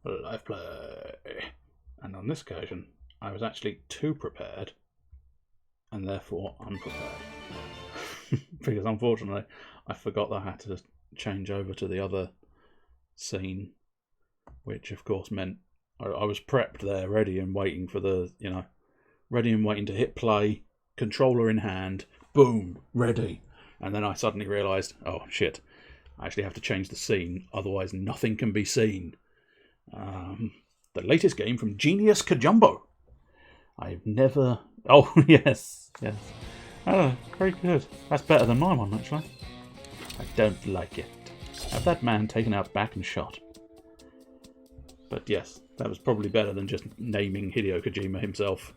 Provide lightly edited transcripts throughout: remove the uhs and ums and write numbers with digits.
Live play. And on this occasion, I was actually too prepared and therefore unprepared. Because unfortunately, I forgot that I had to change over to the other scene, which of course meant I was prepped there, ready and waiting for the, ready and waiting to hit play, controller in hand, boom, ready. And then I suddenly realised, oh shit, I actually have to change the scene, otherwise nothing can be seen. The latest game from Genius Kajumbo. I've never... Oh, yes. Oh, very good. That's better than my one, actually. I don't like it. Have that man taken out back and shot. But yes, that was probably better than just naming Hideo Kojima himself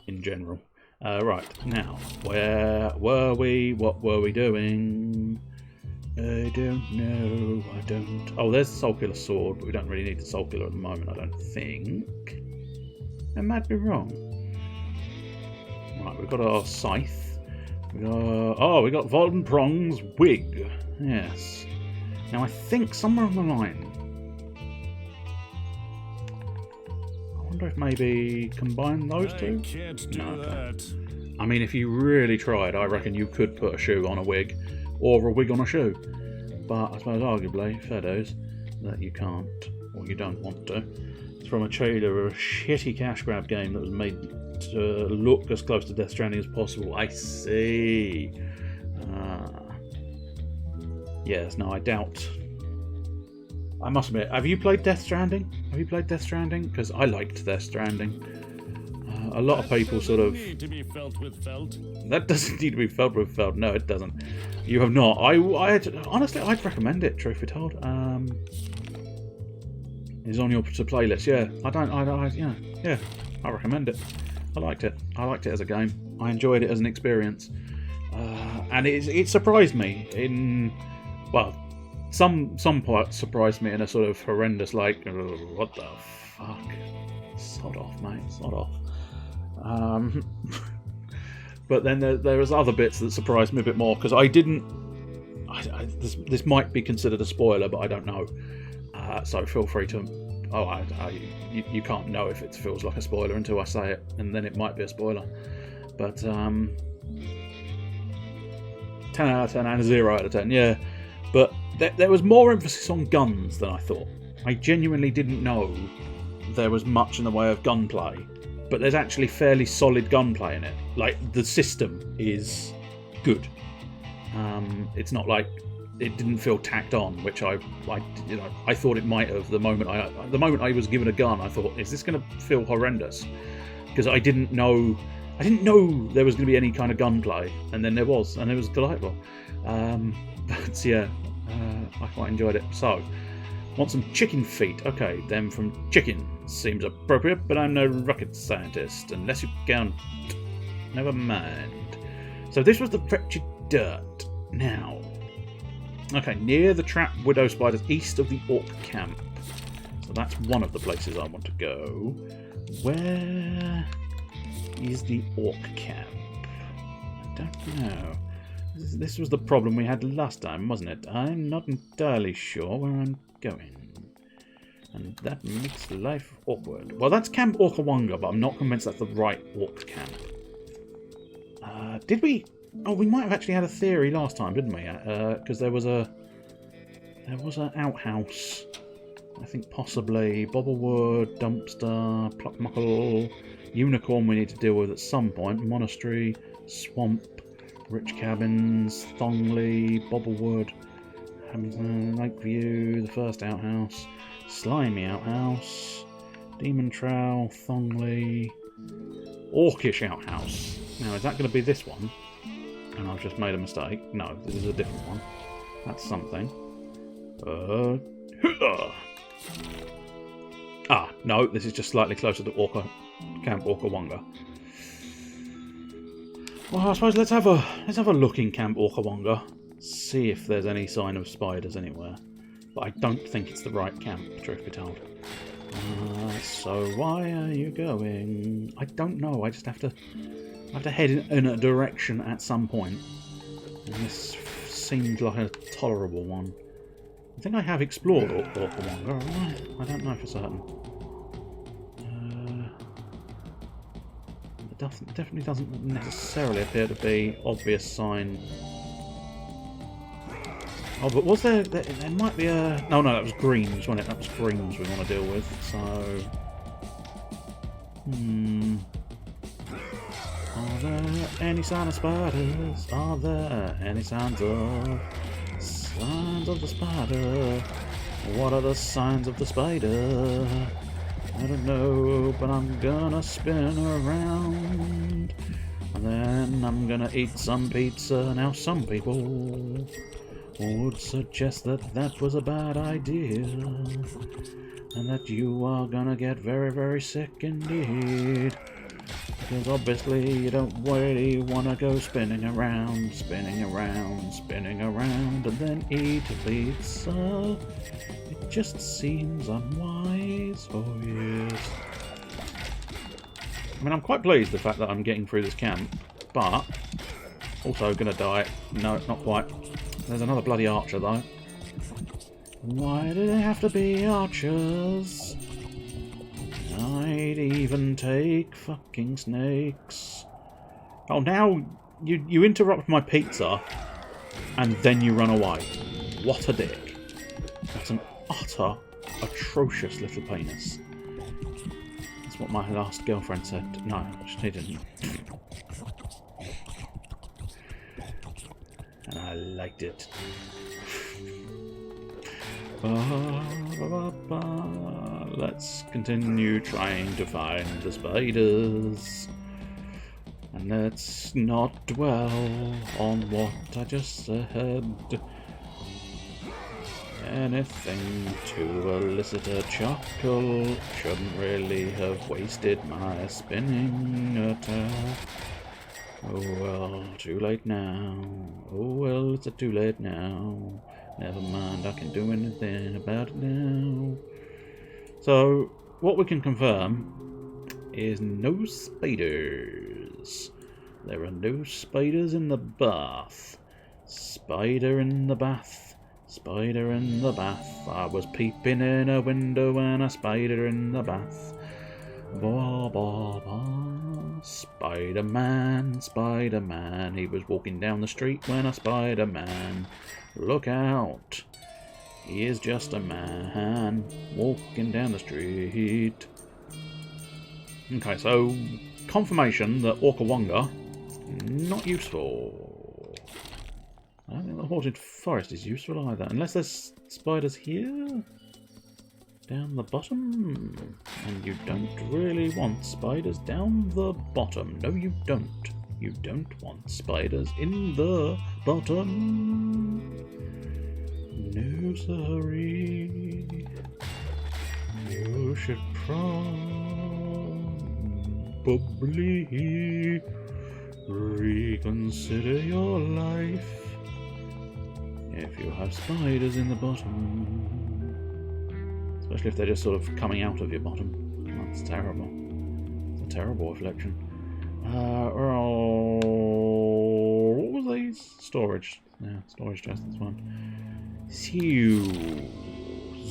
in general. Right, now, where were we? What were we doing? I don't know. I don't... Oh, there's the Soul Killer sword, but we don't really need the Soul Killer at the moment, I don't think. I might be wrong. Right, we've got our scythe. We got Volden Prong's wig. Yes. Now, I think somewhere on the line... I wonder if maybe combine those two? No, okay. I mean, if you really tried, I reckon you could put a shoe on a wig. Or a wig on a shoe. But I suppose arguably, fair dues, that you can't, or you don't want to. It's from a trailer of a shitty cash grab game that was made to look as close to Death Stranding as possible. I see. Yes, no, I doubt. I must admit, have you played Death Stranding? Have you played Death Stranding? Because I liked Death Stranding. A lot of people sort of... Need to be felt with felt. That doesn't need to be felt with felt. No, it doesn't. You have not. Honestly, I'd recommend it, truth be told. It's on your to playlist. Yeah, I recommend it. I liked it. I liked it as a game. I enjoyed it as an experience. And it surprised me in... Well, some parts surprised me in a sort of horrendous, like, what the fuck? Sod off, mate. Sod off. But then there was other bits that surprised me a bit more because I didn't. This might be considered a spoiler, but I don't know. So feel free to. Oh, you can't know if it feels like a spoiler until I say it, and then it might be a spoiler. But 10 out of 10 and 0 out of 10, yeah. But there was more emphasis on guns than I thought. I genuinely didn't know there was much in the way of gunplay. But there's actually fairly solid gunplay in it. Like, the system is good. It's not like it didn't feel tacked on, which I thought it might have. The moment I was given a gun, I thought, is this going to feel horrendous? Because I didn't know there was going to be any kind of gunplay, and then there was, and it was delightful. But yeah, I quite enjoyed it. So, want some chicken feet? Okay, them from chicken. Seems appropriate, but I'm no rocket scientist, unless you count. Never mind. So this was the wretched dirt. Now. Okay, near the trapped widow spiders, east of the orc camp. So that's one of the places I want to go. Where is the orc camp? I don't know. This was the problem we had last time, wasn't it? I'm not entirely sure where I'm going. And that makes life awkward. Well, that's Camp Orkawanga, but I'm not convinced that's the right orc camp. Did we Oh, we might have actually had a theory last time, didn't we? Because there was an outhouse. I think possibly Bobblewood, Dumpster, Pluckmuckle, Unicorn we need to deal with at some point, Monastery, Swamp, Rich Cabins, Thongley, Bobblewood, Lakeview, the first outhouse, Slimy outhouse, Demon Trowel, Thongley, Orcish outhouse. Now, is that going to be this one? And I've just made a mistake. No, this is a different one. That's something. No, this is just slightly closer to Camp Orcawonga. Well, I suppose let's have a look in Camp Orcawonga. See if there's any sign of spiders anywhere. But I don't think it's the right camp, truth be told. So why are you going? I don't know. I just have to head in a direction at some point. And this seemed like a tolerable one. I think I have explored Orcawonga, haven't I? I don't know for certain. It definitely doesn't necessarily appear to be obvious sign. Oh, but was there might be a... No, that was greens, wasn't it? That was greens we want to deal with, so... Are there any signs of spiders? Are there any signs of the spider? What are the signs of the spider? I don't know, but I'm gonna spin around. And then I'm gonna eat some pizza. Now some people would suggest that that was a bad idea. And that you are gonna get very, very sick indeed. Because obviously you don't really want to go spinning around, and then eat a pizza. It just seems unwise. Oh yes. I mean, I'm quite pleased with the fact that I'm getting through this camp, but also gonna die. No, not quite. There's another bloody archer though. Why do they have to be archers? I'd even take fucking snakes. Oh, now you interrupt my pizza and then you run away. What a dick. That's an utter, atrocious little penis. That's what my last girlfriend said. No, she didn't. And I liked it. Let's continue trying to find the spiders. And let's not dwell on what I just said. Anything to elicit a chuckle. Shouldn't really have wasted my spinning attack. Oh well, too late now. Oh well, it's too late now. Never mind, I can do anything about it now. So, what we can confirm is no spiders. There are no spiders in the bath. Spider in the bath. Spider in the bath. I was peeping in a window and a spider in the bath. Ba ba ba. Spider-Man, Spider-Man. He was walking down the street when a Spider-Man. Look out. He is just a man walking down the street. Okay, so confirmation that Orcawonga, not useful. I don't think the Haunted Forest is useful either, unless there's spiders here? Down the bottom? And you don't really want spiders down the bottom. No, you don't. You don't want spiders in the bottom. No, sorry. You should probably reconsider your life if you have spiders in the bottom. Especially if they're just sort of coming out of your bottom. That's terrible. It's a terrible reflection. What was these? Storage. Yeah, storage chest, that's fine. So,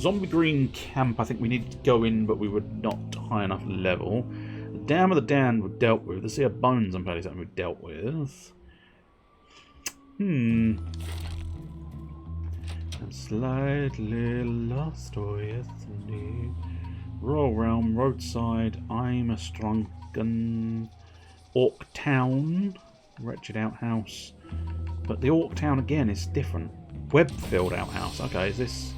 Zombie Green Camp, I think we needed to go in, but we were not high enough level. The Dam of the Damned we dealt with. The Sea of Bones, I'm fairly certain we dealt with. A slightly lost with me. Royal Realm, roadside, I'm a strunken Orc Town, wretched outhouse. But the Orc Town again is different. Web-filled outhouse. Okay, is this?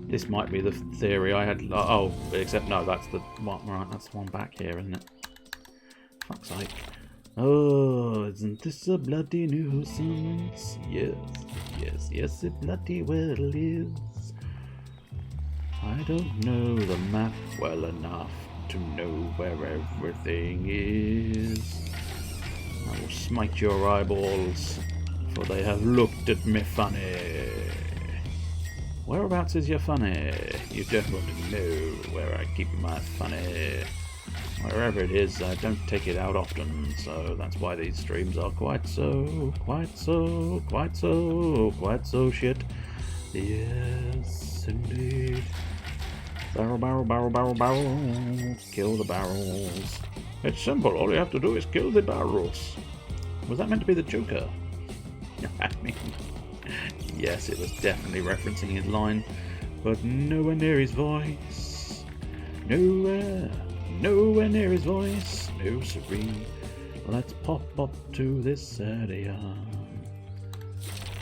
This might be the theory I had. Oh, except no, that's the one. Right, that's the one back here, isn't it? Fuck's sake. Oh, isn't this a bloody nuisance? Yes, yes, yes, it bloody well is. I don't know the map well enough to know where everything is. I will smite your eyeballs, for they have looked at me funny. Whereabouts is your funny? You don't want to know where I keep my funny. Wherever it is, I don't take it out often, so that's why these streams are quite so shit. Yes, indeed. Barrel, barrel, barrel, barrel, barrel. Kill the barrels. It's simple, all you have to do is kill the barrels. Was that meant to be the Joker? I mean, yes, it was definitely referencing his line, but nowhere near his voice. Nowhere near his voice. No siree. Let's pop up to this area.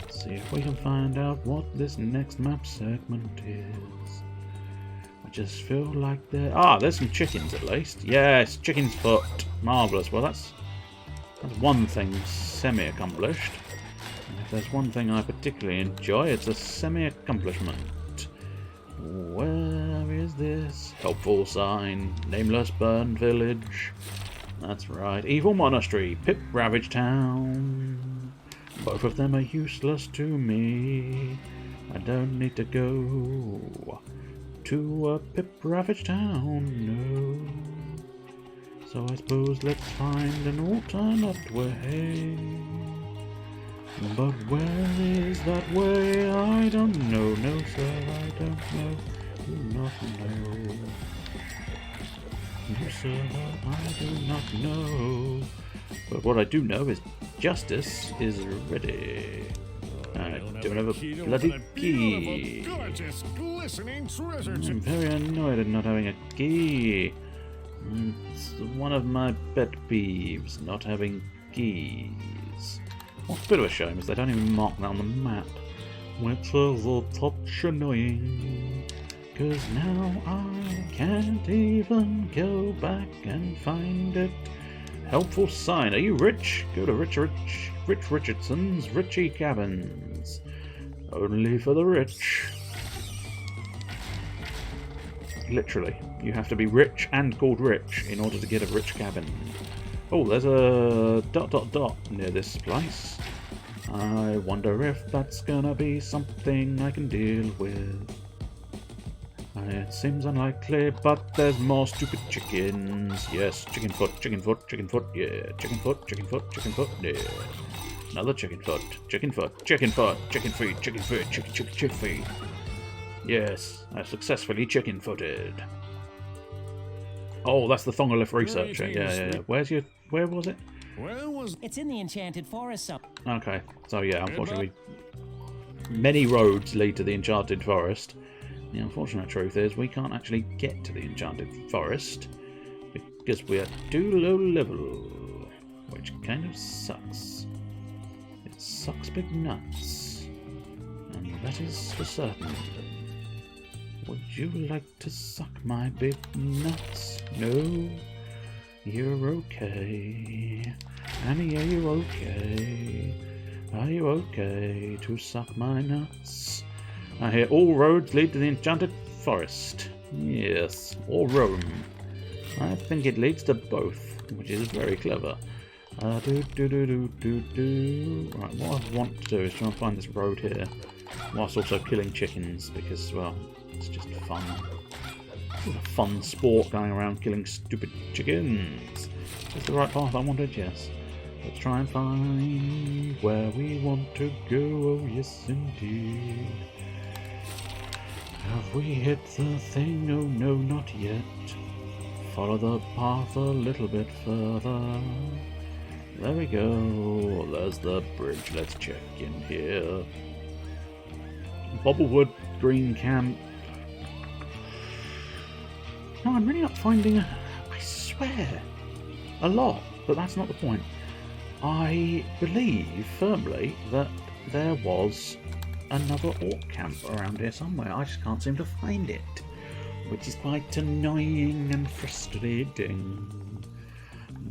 See if we can find out what this next map segment is. I just feel like there's some chickens at least. Yes, chicken's foot. Marvellous. Well, that's one thing semi-accomplished. And if there's one thing I particularly enjoy, it's a semi-accomplishment. Where is this? Helpful sign. Nameless burned village. That's right. Evil monastery. Pip ravaged town. Both of them are useless to me. I don't need to go to a pip ravaged town, no. So I suppose let's find an alternate way. But where is that way? I don't know, no sir, I don't know. Do not know. No sir, I do not know. But what I do know is justice is ready. I don't have a bloody key. I'm very annoyed at not having a key. It's one of my pet peeves, not having keys. What's a bit of a shame is they don't even mark that on the map, which is a touch annoying, because now I can't even go back and find it. Helpful sign. Are you rich? Go to Rich Richardson's Richie Cabins. Only for the rich. Literally, you have to be rich and called Rich in order to get a rich cabin. Oh, there's a ... near this place. I wonder if that's gonna be something I can deal with. It seems unlikely, but there's more stupid chickens. Yes, chicken foot, yeah. Chicken foot, yeah. Another chicken foot, chicken feet, chicken feet. Yes, I've successfully chicken footed. Oh, that's the Thongolith researcher. Yeah. Where was it? It's in the Enchanted Forest. Okay, so yeah, unfortunately, many roads lead to the Enchanted Forest. The unfortunate truth is we can't actually get to the Enchanted Forest because we are too low level, which kind of sucks. It sucks big nuts, and that is for certain. Would you like to suck my big nuts? No? You're okay. Annie, are you okay? Are you okay to suck my nuts? I hear all roads lead to the Enchanted Forest. Yes, or Rome. I think it leads to both, which is very clever. Right, what I want to do is try and find this road here, whilst also killing chickens, because, well, it's just fun. It's a fun sport going around killing stupid chickens. Is the right path I wanted? Yes. Let's try and find where we want to go. Oh, yes, indeed. Have we hit the thing? No, no, not yet. Follow the path a little bit further. There we go. There's the bridge. Let's check in here. Bobblewood, Green Camp. No, I'm really not finding, I swear, a lot, but that's not the point. I believe firmly that there was another orc camp around here somewhere. I just can't seem to find it, which is quite annoying and frustrating.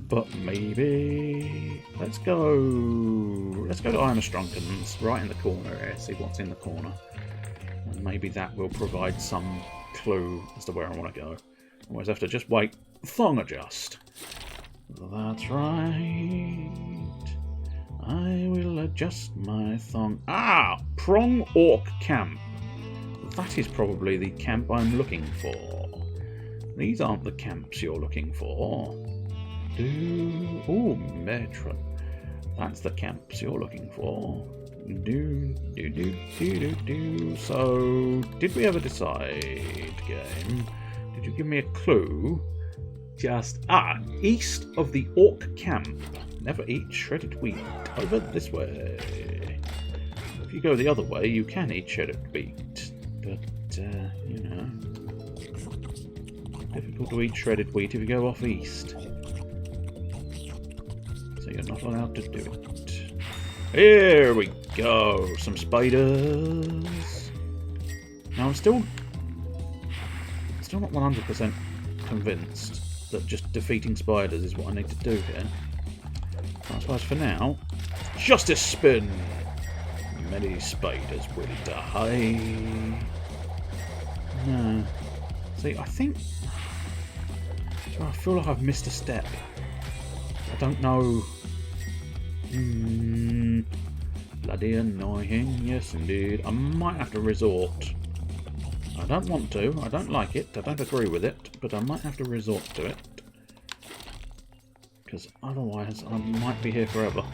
But maybe let's go to Iron Strunken's right in the corner here, see what's in the corner, and maybe that will provide some clue as to where I want to go. Otherwise I have to just wait, thong adjust. That's right, I will adjust my thong. Ah, Prong Orc Camp. That is probably the camp I'm looking for. These aren't the camps you're looking for. Oh, Metron. That's the camps you're looking for. So, did we ever decide, game? Did you give me a clue? East of the Orc Camp. Never eat shredded wheat. Over this way. If you go the other way, you can eat shredded wheat. But, you know, difficult to eat shredded wheat if you go off east. So you're not allowed to do it. Here we go. Some spiders. Now I'm still not 100% convinced that just defeating spiders is what I need to do here. So I suppose for now, Justice Spin. Many spiders will die. No. See, I feel like I've missed a step. I don't know. Bloody annoying. Yes, indeed. I might have to resort. I don't want to. I don't like it. I don't agree with it. But I might have to resort to it. Because otherwise I might be here forever.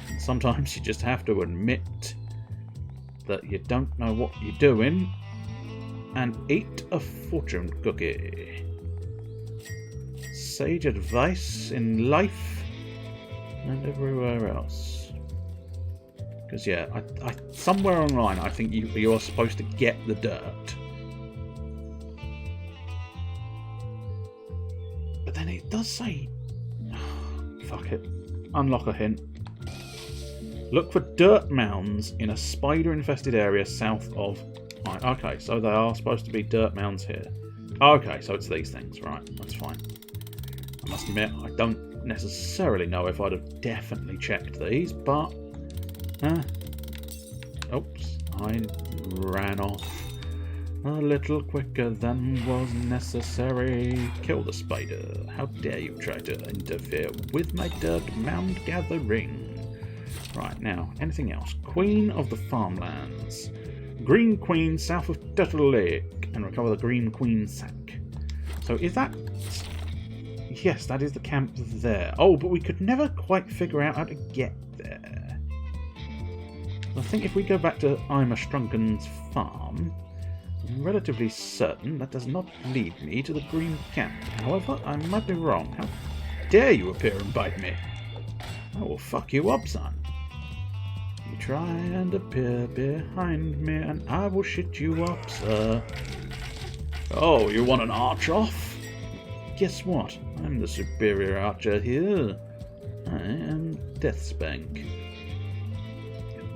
And sometimes you just have to admit that you don't know what you're doing and eat a fortune cookie. Sage advice in life and everywhere else. Because yeah, I somewhere online I think you're supposed to get the dirt, but then it does say, fuck it, unlock a hint. Look for dirt mounds in a spider-infested area south of... Okay, so they are supposed to be dirt mounds here. Okay, so it's these things. Right, that's fine. I must admit, I don't necessarily know if I'd have definitely checked these, but... oops, I ran off a little quicker than was necessary. Kill the spider. How dare you try to interfere with my dirt mound gathering. Right, now, anything else? Queen of the Farmlands. Green Queen south of Turtle Lake. And recover the Green Queen sack. So is that... Yes, that is the camp there. Oh, but we could never quite figure out how to get there. I think if we go back to Ima Strunken's farm, I'm relatively certain that does not lead me to the Green Camp. However, I might be wrong. How dare you appear and bite me? I will fuck you up, son. You try and appear behind me, and I will shit you up, sir. Oh, you want an arch off? Guess what? I'm the superior archer here. I am DeathSpank.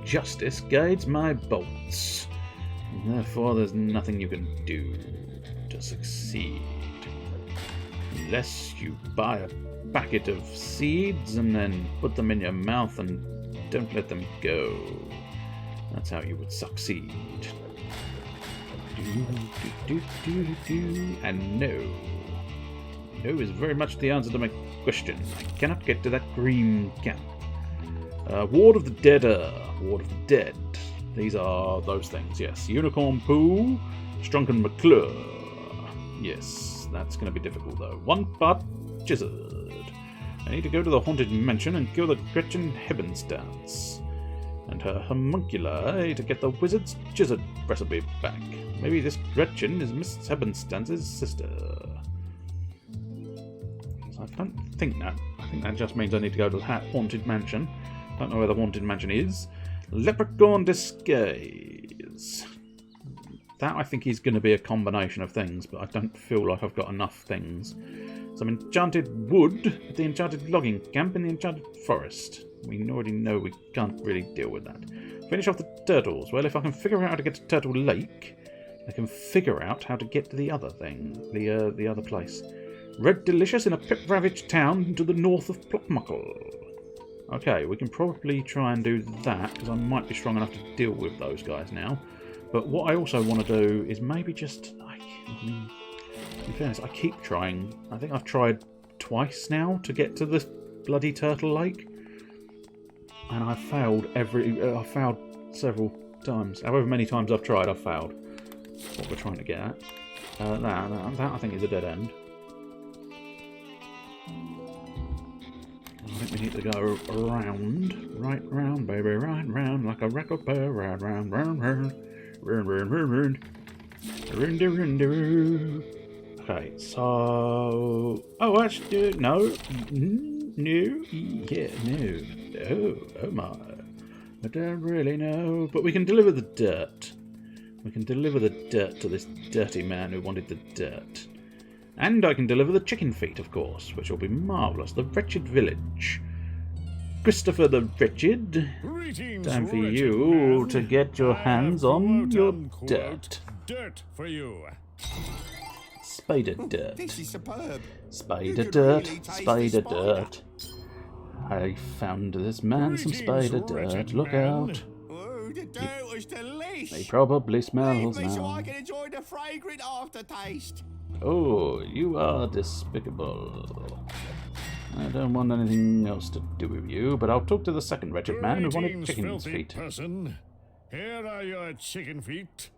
Justice guides my bolts. And therefore, there's nothing you can do to succeed. Unless you buy a packet of seeds and then put them in your mouth and don't let them go. That's how you would succeed. And no. No is very much the answer to my question. I cannot get to that green camp. Ward of the Deader. Ward of the Dead. These are those things, yes. Unicorn Poo. Strunken McClure. Yes, that's going to be difficult though. One part Gizzard. I need to go to the Haunted Mansion and kill the Gretchen Hebenstance and her homunculi to get the Wizard's Gizzard recipe back. Maybe this Gretchen is Miss Hebenstance's sister. So I don't think that. I think that just means I need to go to the Haunted Mansion. Don't know where the Haunted Mansion is. Leprechaun Disguise. That, I think, is going to be a combination of things, but I don't feel like I've got enough things. Some enchanted wood, the enchanted logging camp, and the enchanted forest. We already know we can't really deal with that. Finish off the turtles. Well, if I can figure out how to get to Turtle Lake, I can figure out how to get to the other thing, the other place. Red Delicious in a pip-ravaged town to the north of Pluckmuckle. Okay, we can probably try and do that, because I might be strong enough to deal with those guys now. But what I also want to do is maybe just... in fairness, I keep trying. I think I've tried twice now to get to the bloody Turtle Lake. And I've failed I've failed several times. However many times I've tried, I've failed. That's what we're trying to get at. That I think is a dead end. I think we need to go around. Right round, baby, right round. Like a record player, right round, round, round. Round, round, round, round. Okay, so... Oh, actually, no. No. Yeah, no. Oh my. I don't really know. But we can deliver the dirt. We can deliver the dirt to this dirty man who wanted the dirt. And I can deliver the chicken feet, of course, which will be marvellous. The Wretched Village. Christopher the Wretched. Time for you to get your hands on your dirt. Dirt for you. Spider dirt. This is superb. Spider dirt. Spider dirt. I found this man some spider dirt. Look out. Oh, the dirt was delicious. He probably smells Leave me so I now. can enjoy the fragrant aftertaste. Oh, you are despicable. I don't want anything else to do with you, but I'll talk to the second wretched man who wanted chicken's feet. Person. Here are your chicken feet.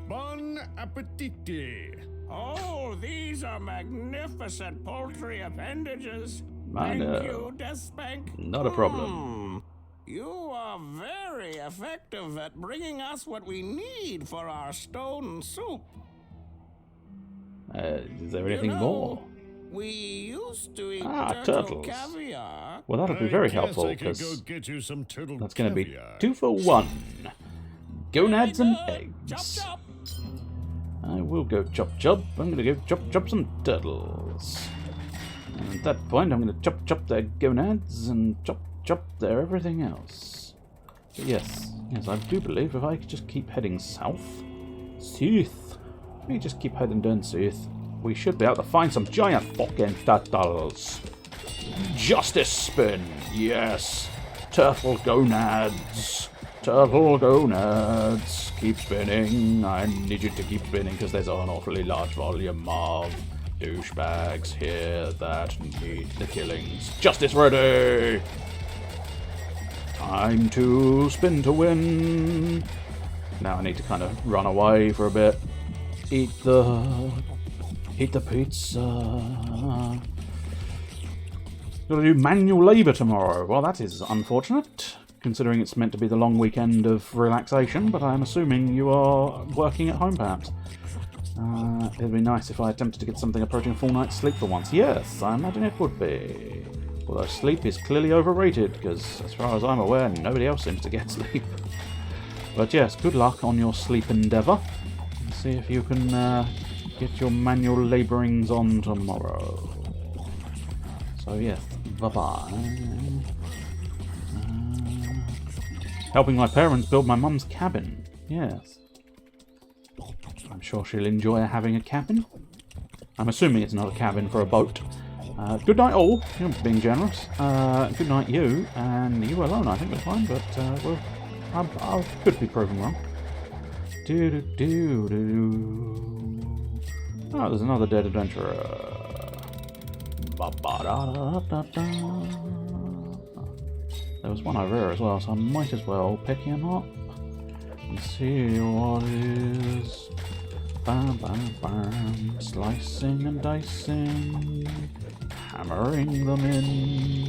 Bon appetit. Oh, these are magnificent poultry appendages. I know. Thank you, DeathSpank. Not a problem. You are very effective at bringing us what we need for our stone soup. Is there anything more? We used to eat turtles. caviar. Well, that'll be very I guess helpful, I could go because get you some turtle that's going to be caviar. 2 for 1. Gonads and Chop, eggs. chop. I will go chop chop. I'm going to go chop chop some turtles. And at that point, I'm going to chop chop their gonads and chop chop their everything else. But yes, I do believe if I could just keep heading south, we just keep heading down south, we should be able to find some giant fucking turtles. Justice spin, yes. Turtle gonads. Turtle gonads. Keep spinning. I need you to keep spinning because there's an awfully large volume of douchebags here that need the killings. Justice ready! Time to spin to win. Now I need to kind of run away for a bit. Eat the pizza. Gotta do manual labour tomorrow. Well, that is unfortunate, considering it's meant to be the long weekend of relaxation, but I'm assuming you are working at home, perhaps. It'd be nice if I attempted to get something approaching a full night's sleep for once. Yes, I imagine it would be. Although sleep is clearly overrated, because as far as I'm aware, nobody else seems to get sleep. But yes, good luck on your sleep endeavour. See if you can get your manual labourings on tomorrow. So yes, bye-bye. Helping my parents build my mum's cabin. Yes. I'm sure she'll enjoy having a cabin. I'm assuming it's not a cabin for a boat. Good night all. You're being generous. Good night you. And you alone I think was fine, but well, I could be proven wrong. Oh, there's another dead adventurer. There was one over here as well, so I might as well pick him up and see what is. Bam, bam, bam. Slicing and dicing. Hammering them in.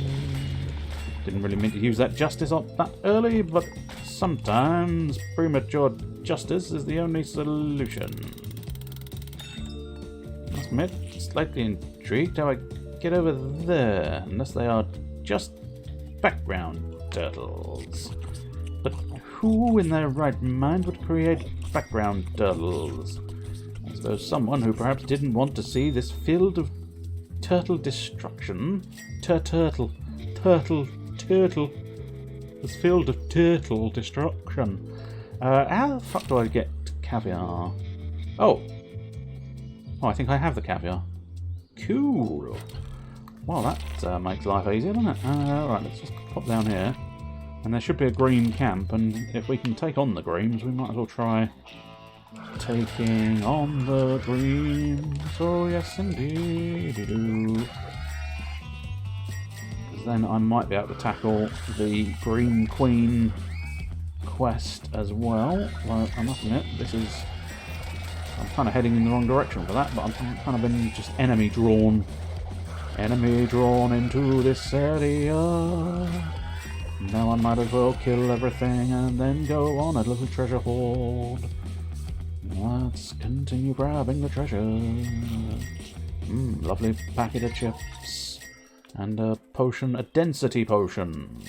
Didn't really mean to use that justice up that early, but sometimes premature justice is the only solution. Must admit, slightly intrigued how I get over there, unless they are just background turtles. But who in their right mind would create background turtles? I suppose someone who perhaps didn't want to see this field of turtle destruction. Turtle. This field of turtle destruction. How the fuck do I get caviar? Oh, I think I have the caviar. Cool. Well, that makes life easier, doesn't it? Right, let's just pop down here. And there should be a green camp, and if we can take on the greens, we might as well try taking on the greens. Oh, yes, indeed. Because then I might be able to tackle the Green Queen quest as well. Well, I must admit, I'm kind of heading in the wrong direction for that, but I'm kind of been just enemy drawn into this area. Now I might as well kill everything and then go on a little treasure hoard. Let's continue grabbing the treasure. Lovely packet of chips. And a potion, a density potion.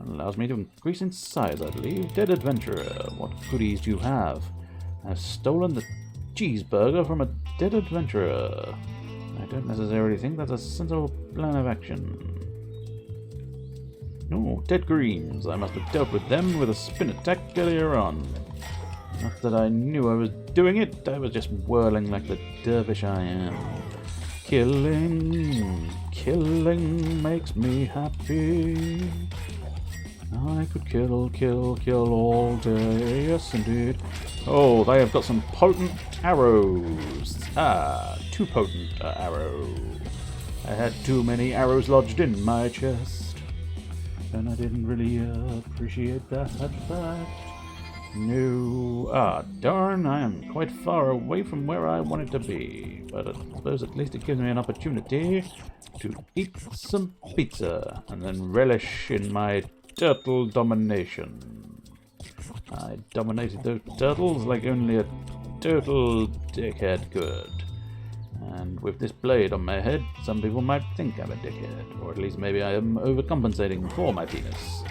Allows me to increase in size, I believe. Dead adventurer, what goodies do you have? I've stolen the cheeseburger from a dead adventurer. I don't necessarily think that's a sensible plan of action. Oh, dead greens. I must have dealt with them with a spin attack earlier on. Not that I knew I was doing it, I was just whirling like the dervish I am. Killing makes me happy. I could kill all day, yes indeed. Oh, they have got some potent arrows. Too potent arrow. I had too many arrows lodged in my chest. And I didn't really appreciate that fact. No. Darn, I am quite far away from where I wanted to be. But I suppose at least it gives me an opportunity to eat some pizza and then relish in my turtle domination. I dominated those turtles like only a total dickhead could. And with this blade on my head, some people might think I'm a dickhead, or at least maybe I am overcompensating for my penis.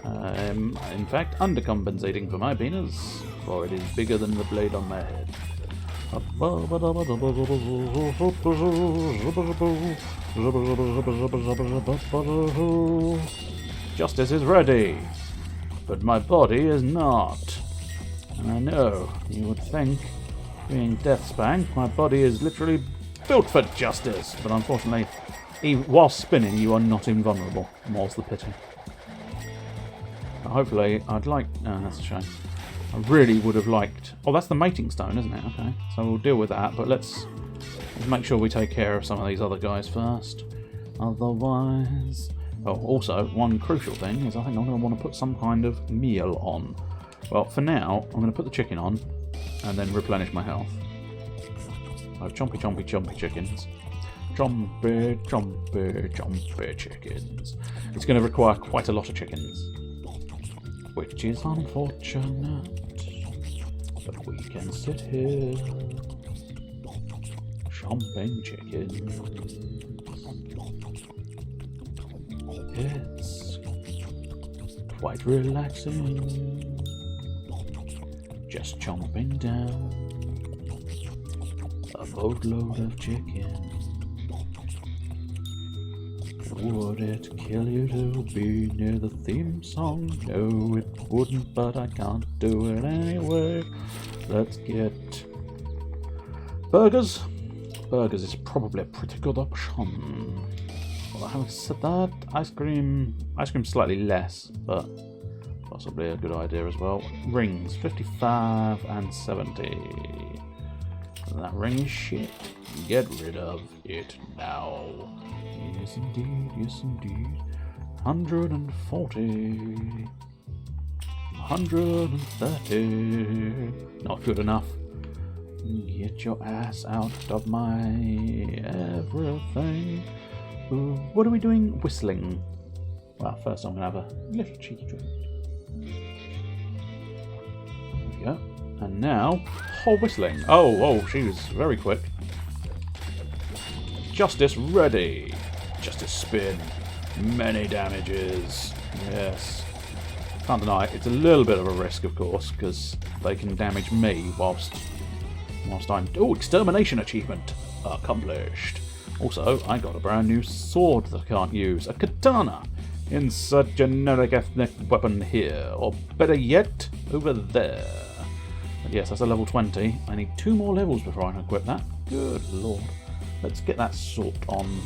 I'm, in fact, undercompensating for my penis, for it is bigger than the blade on my head. Justice is ready, but my body is not. And I know, you would think, being DeathSpank, my body is literally built for justice, but unfortunately, even while spinning, you are not invulnerable. More's the pity. But hopefully, I'd like... Oh, that's a shame. I really would have liked... Oh, that's the mating stone, isn't it? Okay, so we'll deal with that, but let's make sure we take care of some of these other guys first. Otherwise... Oh, also, one crucial thing is I think I'm going to want to put some kind of meal on. Well, for now, I'm going to put the chicken on and then replenish my health. Oh, chompy chickens. Chompy chickens. It's going to require quite a lot of chickens. Which is unfortunate. But we can sit here chomping chickens. It's quite relaxing. Just chomping down a boatload of chicken. Would it kill you to be near the theme song? No, it wouldn't, but I can't do it anyway. Let's get burgers. Burgers is probably a pretty good option. Well, having said that, ice cream slightly less, but possibly a good idea as well. Rings, 55 and 70. That ring is shit. Get rid of it now. Yes indeed, yes indeed. 140. 130. Not good enough. Get your ass out of my everything. Ooh, what are we doing? Whistling. Well, first I'm going to have a little cheeky drink. There we go. And now, whistling. Oh, she was very quick. Justice ready. Justice spin. Many damages. Yes. Can't deny it. It's a little bit of a risk, of course, because they can damage me whilst I'm... Oh, extermination achievement accomplished. Also, I got a brand new sword that I can't use. A katana. Insert generic ethnic weapon here. Or better yet, over there. But yes, that's a level 20. I need 2 more levels before I can equip that. Good lord. Let's get that sort on.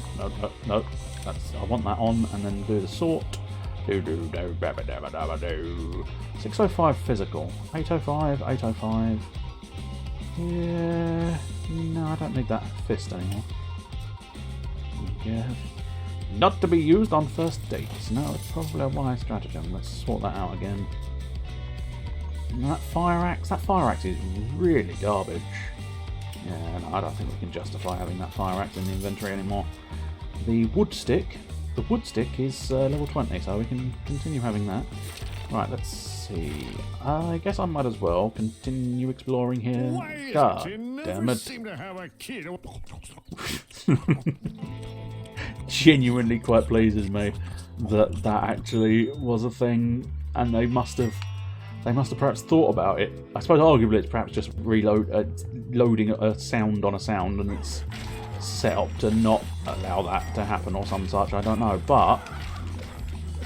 No. I want that on and then do the sort. 605 physical. 805, 805. Yeah. No, I don't need that fist anymore. Yeah. Not to be used on first dates. No, it's probably a wise stratagem. Let's sort that out again. And that fire axe is really garbage. Yeah, no, I don't think we can justify having that fire axe in the inventory anymore. The wood stick is level 20, so we can continue having that. Right, let's see. I guess I might as well continue exploring here. God damn it. Seem to have a kid. Genuinely quite pleases me that actually was a thing, and they must have perhaps thought about it. I suppose arguably it's perhaps just loading a sound on a sound, and it's set up to not allow that to happen or some such. I don't know, but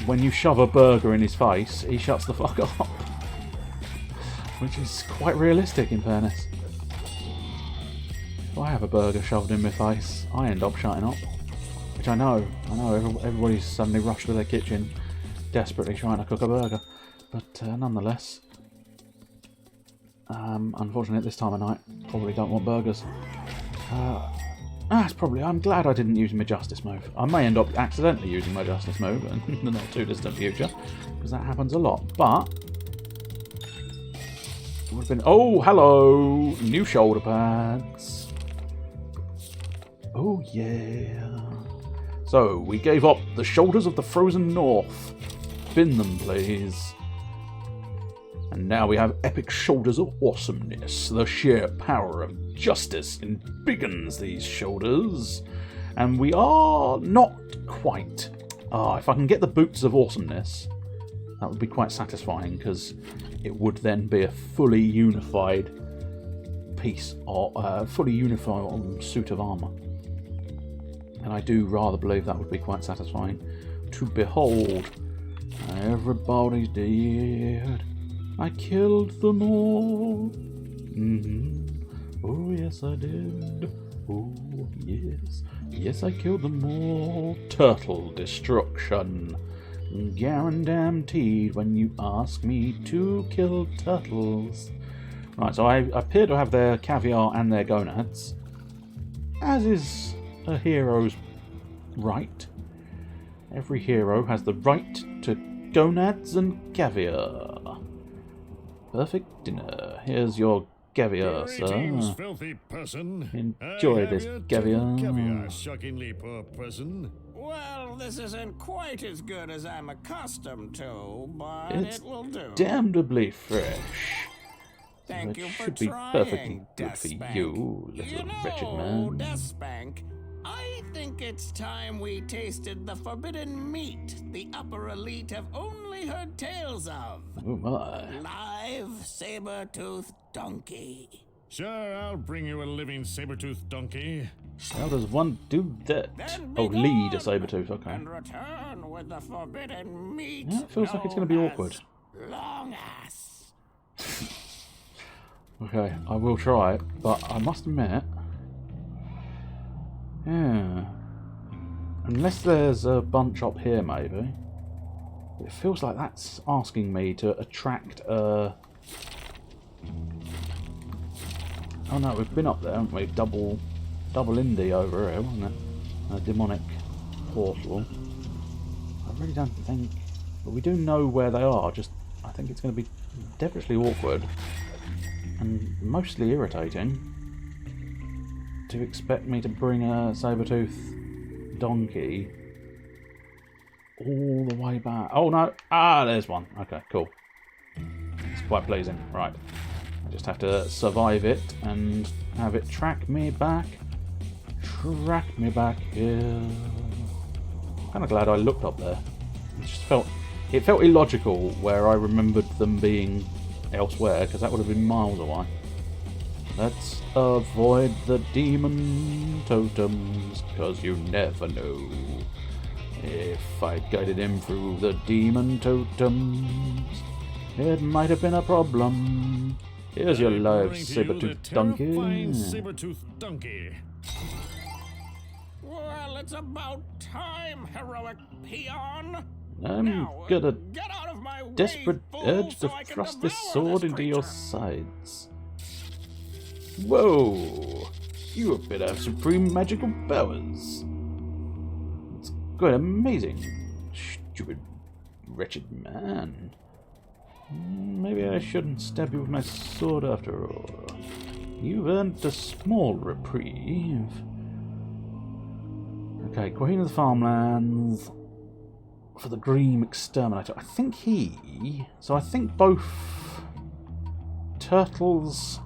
when you shove a burger in his face, he shuts the fuck up, which is quite realistic in fairness. If I have a burger shoved in my face, I end up shutting up. Which I know, everybody's suddenly rushed to their kitchen, desperately trying to cook a burger. But nonetheless, unfortunately at this time of night, probably don't want burgers. I'm glad I didn't use my justice move. I may end up accidentally using my justice move in the not too distant future, because that happens a lot. But it would have been... Oh, hello! New shoulder pads. Oh, yeah. So, we gave up the shoulders of the frozen north. Bin them, please. And now we have epic shoulders of awesomeness. The sheer power of justice embiggens these shoulders. And we are not quite... if I can get the boots of awesomeness, that would be quite satisfying, because it would then be a fully unified piece, or fully unified suit of armour. And I do rather believe that would be quite satisfying to behold. Everybody's dead. I killed them all. Oh, yes, I did. Oh, yes. Yes, I killed them all. Turtle destruction. Guaranteed when you ask me to kill turtles. Right, so I appear to have their caviar and their gonads, as is a hero's right. Every hero has the right to gonads and caviar. Perfect dinner. Here's your caviar, Greetings, sir. filthy person. Enjoy this caviar. Caviar, shockingly poor person. Well, this isn't quite as good as I'm accustomed to, but It's it will do. damnably fresh. Thank It you for should be trying, perfectly good for DeathSpank. you, little wretched man. DeathSpank, I think it's time we tasted the forbidden meat the upper elite have only heard tales of. Oh my. Live saber-toothed donkey. Sure, I'll bring you a living saber-toothed donkey. How does one do that? Then Oh, be lead a gone saber-tooth, okay. And return with the forbidden meat. Yeah, it feels like it's going to be known awkward. as Long ass. Okay, I will try it, but I must admit... Yeah... Unless there's a bunch up here, maybe. It feels like that's asking me to attract a... Oh no, we've been up there, haven't we? Double indie over here, wasn't it? A demonic portal. I really don't think... But we do know where they are, just... I think it's going to be devilishly awkward. And mostly irritating to expect me to bring a saber-tooth donkey all the way back. Oh no! Ah, there's one. Okay, cool. It's quite pleasing. Right. I just have to survive it and have it track me back. track me back here. I'm kind of glad I looked up there. It felt illogical where I remembered them being elsewhere, because that would have been miles away. Let's avoid the demon totems, because you never know. If I guided him through the demon totems, it might have been a problem. Here's your live saber-toothed donkey. Saber-toothed donkey. Well, it's about time, heroic peon. I'm Now, got a get out of my way, desperate fool, urge so to I can thrust this devour sword this into your creature. sides. Whoa! You appear to have supreme magical powers. It's quite amazing. Stupid, wretched man. Maybe I shouldn't stab you with my sword after all. You've earned a small reprieve. Okay, Queen of the Farmlands for the Green Exterminator. I think both turtles,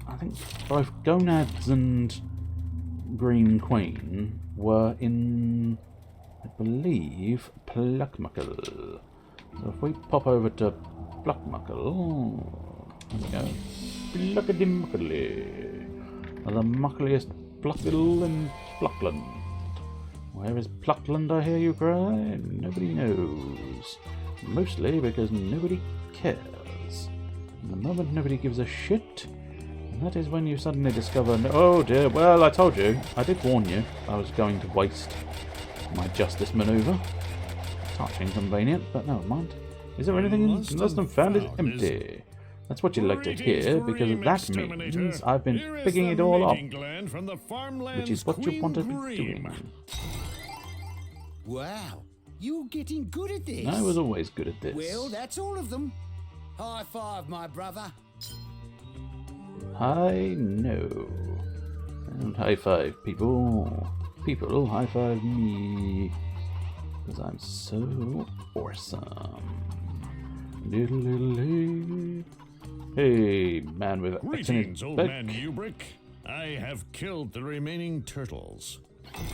I think both Gonads and Green Queen were in, I believe, Pluckmuckle. So if we pop over to Pluckmuckle, there we go. Pluckady-muckly. The muckliest Pluckle in Pluckland. Where is Pluckland, I hear you cry? Nobody knows. Mostly because nobody cares. And the moment nobody gives a shit, that is when you suddenly discover, oh dear, well, I told you, I did warn you, I was going to waste my justice manoeuvre. Touch inconvenient, but never mind. Is there anything in lost and found is empty? That's what you like to hear, because that means I've been picking it all up, which is what you want to be doing. Wow, you're getting good at this. I was always good at this. Well, that's all of them. High five, my brother. I know. And high five, people. People, high five me. Because I'm so awesome. Hey, man with Greetings, old back. man Ubrick. I have killed the remaining turtles.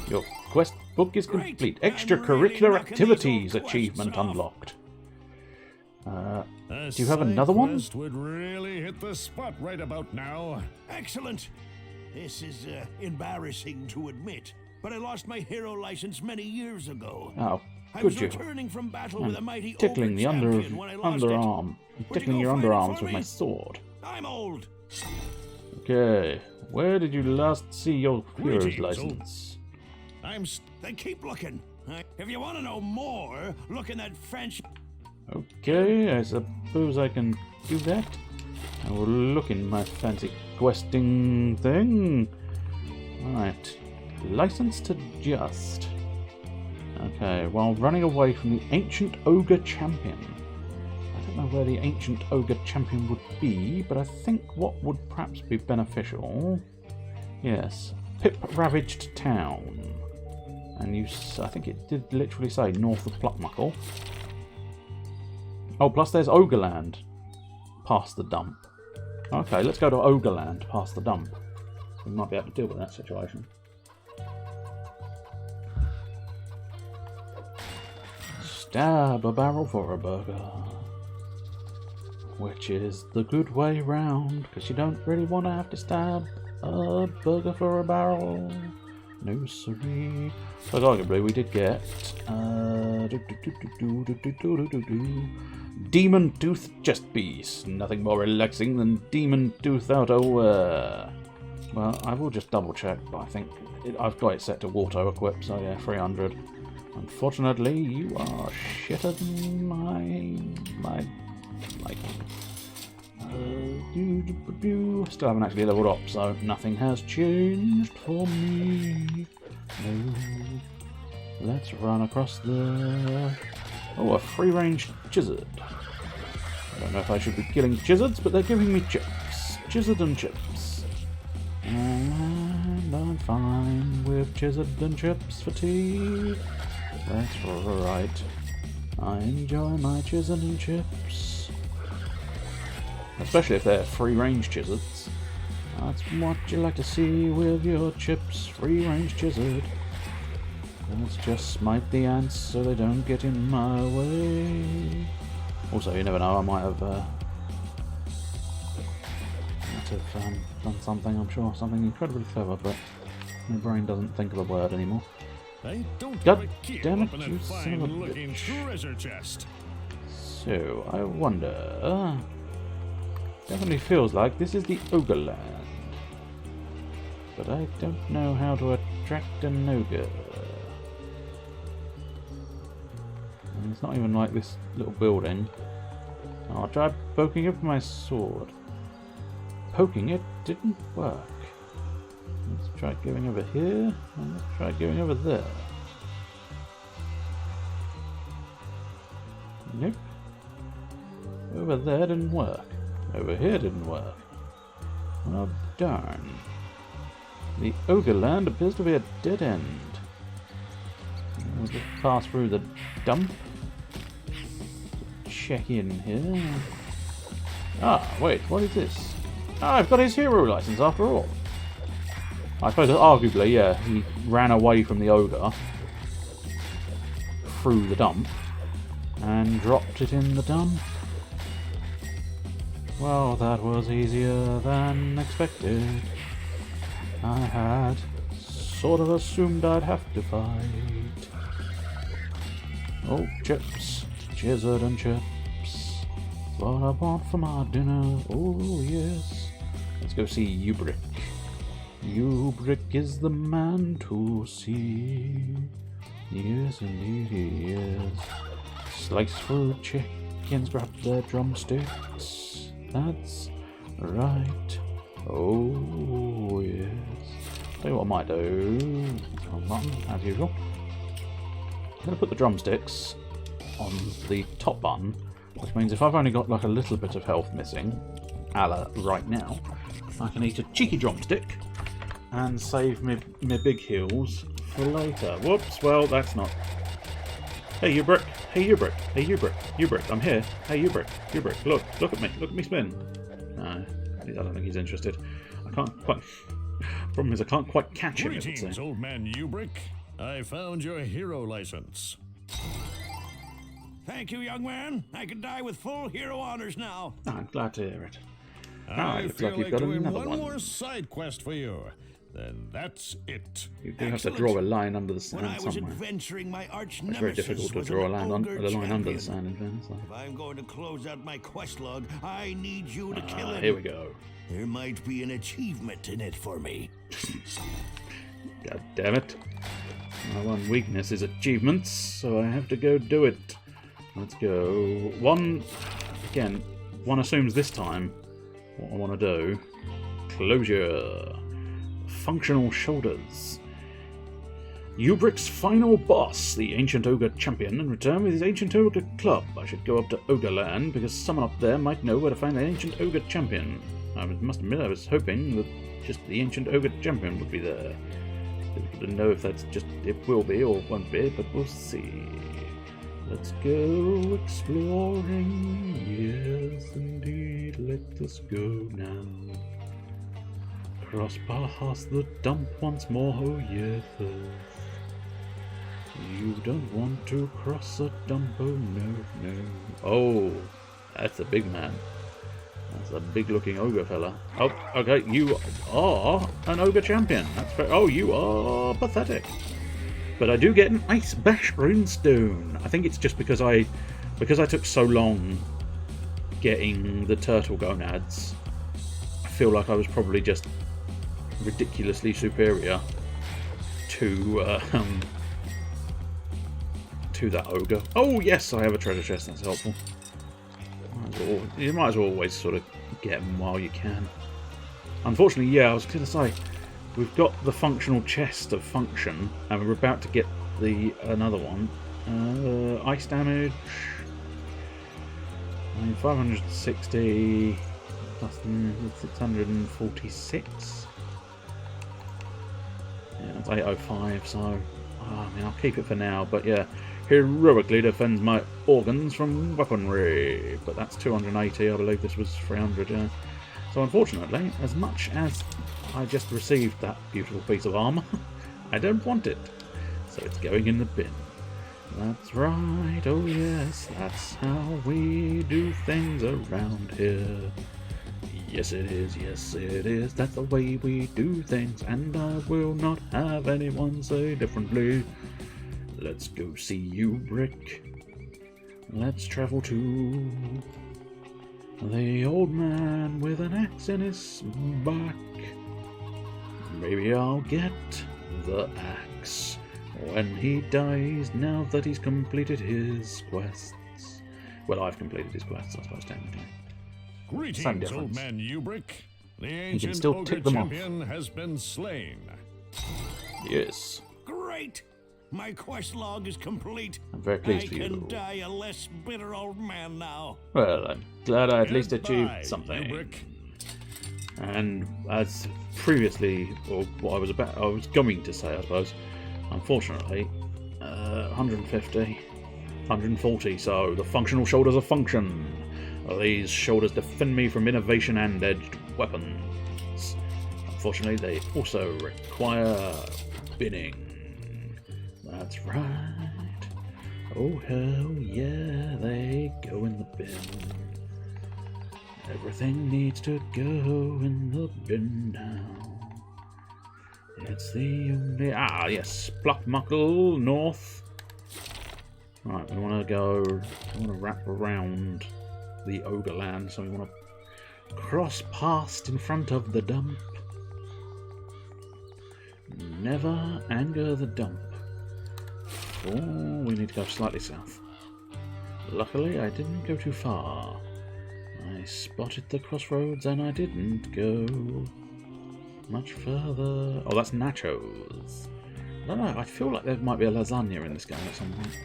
Your quest book is Great. complete. I'm Extracurricular really knocking activities these old achievement quests off. unlocked. A Do you have another side one? quest would really hit the spot right about now. Excellent. This is embarrassing to admit, but I lost my hero license many years ago. Oh, I good was you. returning from battle with a mighty Tickling ogre the champion when I lost it. underarm. Would you Tickling go your find it underarms for with my me? sword. I'm old. Okay, where did you last see your hero's Greetings, license? Then keep looking. If you want to know more, look in that French. Okay, I suppose I can do that. I will look in my fancy questing thing. Alright, license to just. Okay, while running away from the ancient ogre champion. I don't know where the ancient ogre champion would be, but I think what would perhaps be beneficial. Yes, Pip ravaged town. And I think it did literally say north of Pluckmuckle. Oh, plus there's Ogreland past the dump. Okay, let's go to Ogreland past the dump. We might be able to deal with that situation. Stab a barrel for a burger. Which is the good way round, because you don't really want to have to stab a burger for a barrel. No, sorry. But arguably we did get Demon Tooth Chest Piece. Nothing more relaxing than Demon Tooth outerwear. Well, I will just double check, but I think I've got it set to auto equip, so yeah, 300. Unfortunately, you are shitter than my liking. Still haven't actually leveled up, so nothing has changed for me. No. Let's run across the... Oh, a free-range Gizzard. I don't know if I should be killing Gizzards, but they're giving me chips. Gizzard and chips. And I'm fine with Gizzard and chips for tea. That's right. I enjoy my Gizzard and chips. Especially if they're free-range Gizzards. That's what you like to see with your chips, free-range gizzard. Let's just smite the ants so they don't get in my way. Also, you never know, I might have done something, I'm sure, something incredibly clever, but my brain doesn't think of a word anymore. I don't God have a key damn it, open you that son of a fine-looking bitch. treasure chest. So, I wonder... Definitely feels like this is the Ogre Land. But I don't know how to attract an ogre. And it's not even like this little building. Oh, I tried poking it with my sword. Poking it didn't work. Let's try going over here, and let's try going over there. Nope. Over there didn't work. Over here didn't work. Well, darn. The Ogre Land appears to be a dead end. We'll just pass through the dump. Check in here. Ah, wait, what is this? Ah, I've got his hero license after all. I suppose arguably, yeah, he ran away from the ogre through the dump and dropped it in the dump. Well, that was easier than expected. I had sort of assumed I'd have to fight. Oh, chips. Gizzard and chips. What I want for my dinner. Oh, yes. Let's go see Ubrick. Ubrick is the man to see. Yes, indeed he is. Slice through chickens, grab their drumsticks. That's right. Oh, yes. Tell you what I might do. Wrong button, as usual. I'm going to put the drumsticks on the top button, which means if I've only got like a little bit of health missing, a la right now, I can eat a cheeky drumstick and save me big heals for later. Whoops, well, that's not. Hey, Ubrick. Hey, Ubrick. Hey, Ubrick. Ubrick, I'm here. Hey, Ubrick. Ubrick, look at me. Look at me spin. No, I don't think he's interested. I can't quite... Problem is I can't quite catch him. Greetings, old man Ubrick. I found your hero license. Thank you, young man. I can die with full hero honors now. I'm glad to hear it. I looks feel like you've like got doing another one one. more side quest for you. Then that's it. You do have to Excellent. draw a line under the When sand I was somewhere. adventuring, my arch It's very nemesis difficult to was draw a an line, ogre a line under the champion. sand in fairness. If I'm going to close out my quest log, I need you to kill him. Here we go. There might be an achievement in it for me. God damn it. My one weakness is achievements, so I have to go do it. Let's go. One assumes this time what I want to do. Closure. Functional shoulders. Ubrick's final boss, the Ancient Ogre Champion, and return with his Ancient Ogre Club. I should go up to Ogre Land, because someone up there might know where to find the Ancient Ogre Champion. I must admit I was hoping that just the Ancient Ogre Champion would be there. I don't know if that's just, it will be or won't be, but we'll see. Let's go exploring, yes indeed, let us go now. Cross past the dump once more, oh yes. You don't want to cross a dump, oh no, no. Oh, that's a big man. That's a big looking ogre fella. Oh, okay, you are an ogre champion. That's fair. Oh, you are pathetic. But I do get an ice bash runestone. I think it's just because I took so long getting the turtle gonads. I feel like I was probably just ridiculously superior to that ogre. Oh yes, I have a treasure chest. That's helpful. You might as well always sort of get them while you can. Unfortunately, yeah, I was going to say, we've got the functional chest of function, and we're about to get another one. Ice damage. 560 plus 646. Yeah, that's 805, so I mean, I'll keep it for now, but yeah. Heroically defends my organs from weaponry, but that's 280. I believe this was 300. Yeah. So unfortunately, as much as I just received that beautiful piece of armour, I don't want it. So it's going in the bin. That's right, oh yes, that's how we do things around here. Yes it is, that's the way we do things, and I will not have anyone say differently. Let's go see you, Brick. Let's travel to the old man with an axe in his back. Maybe I'll get the axe when he dies, now that he's completed his quests. Well, I've completed his quests, I suppose, technically. Greetings, old man Ubrick. The ancient still ogre tick them off. champion has been slain. Yes. Great! My quest log is complete. I'm very pleased I for you. can die a less bitter old man now. Well, I'm glad I at least Goodbye, achieved something. Ubrick. And as previously, or what I was going to say, I suppose, unfortunately, 150, 140, so the functional shoulders are function. These shoulders defend me from innovation and edged weapons. Unfortunately, they also require binning. That's right. Oh hell yeah, they go in the bin. Everything needs to go in the bin now. It's the only... Ah, yes. Pluckmuckle North. Right, we want to wrap around the Ogre Land, so we want to cross past in front of the dump. Never anger the dump. Oh, we need to go slightly south. Luckily, I didn't go too far. I spotted the crossroads and I didn't go much further. Oh, that's nachos. I don't know, I feel like there might be a lasagna in this game at some point.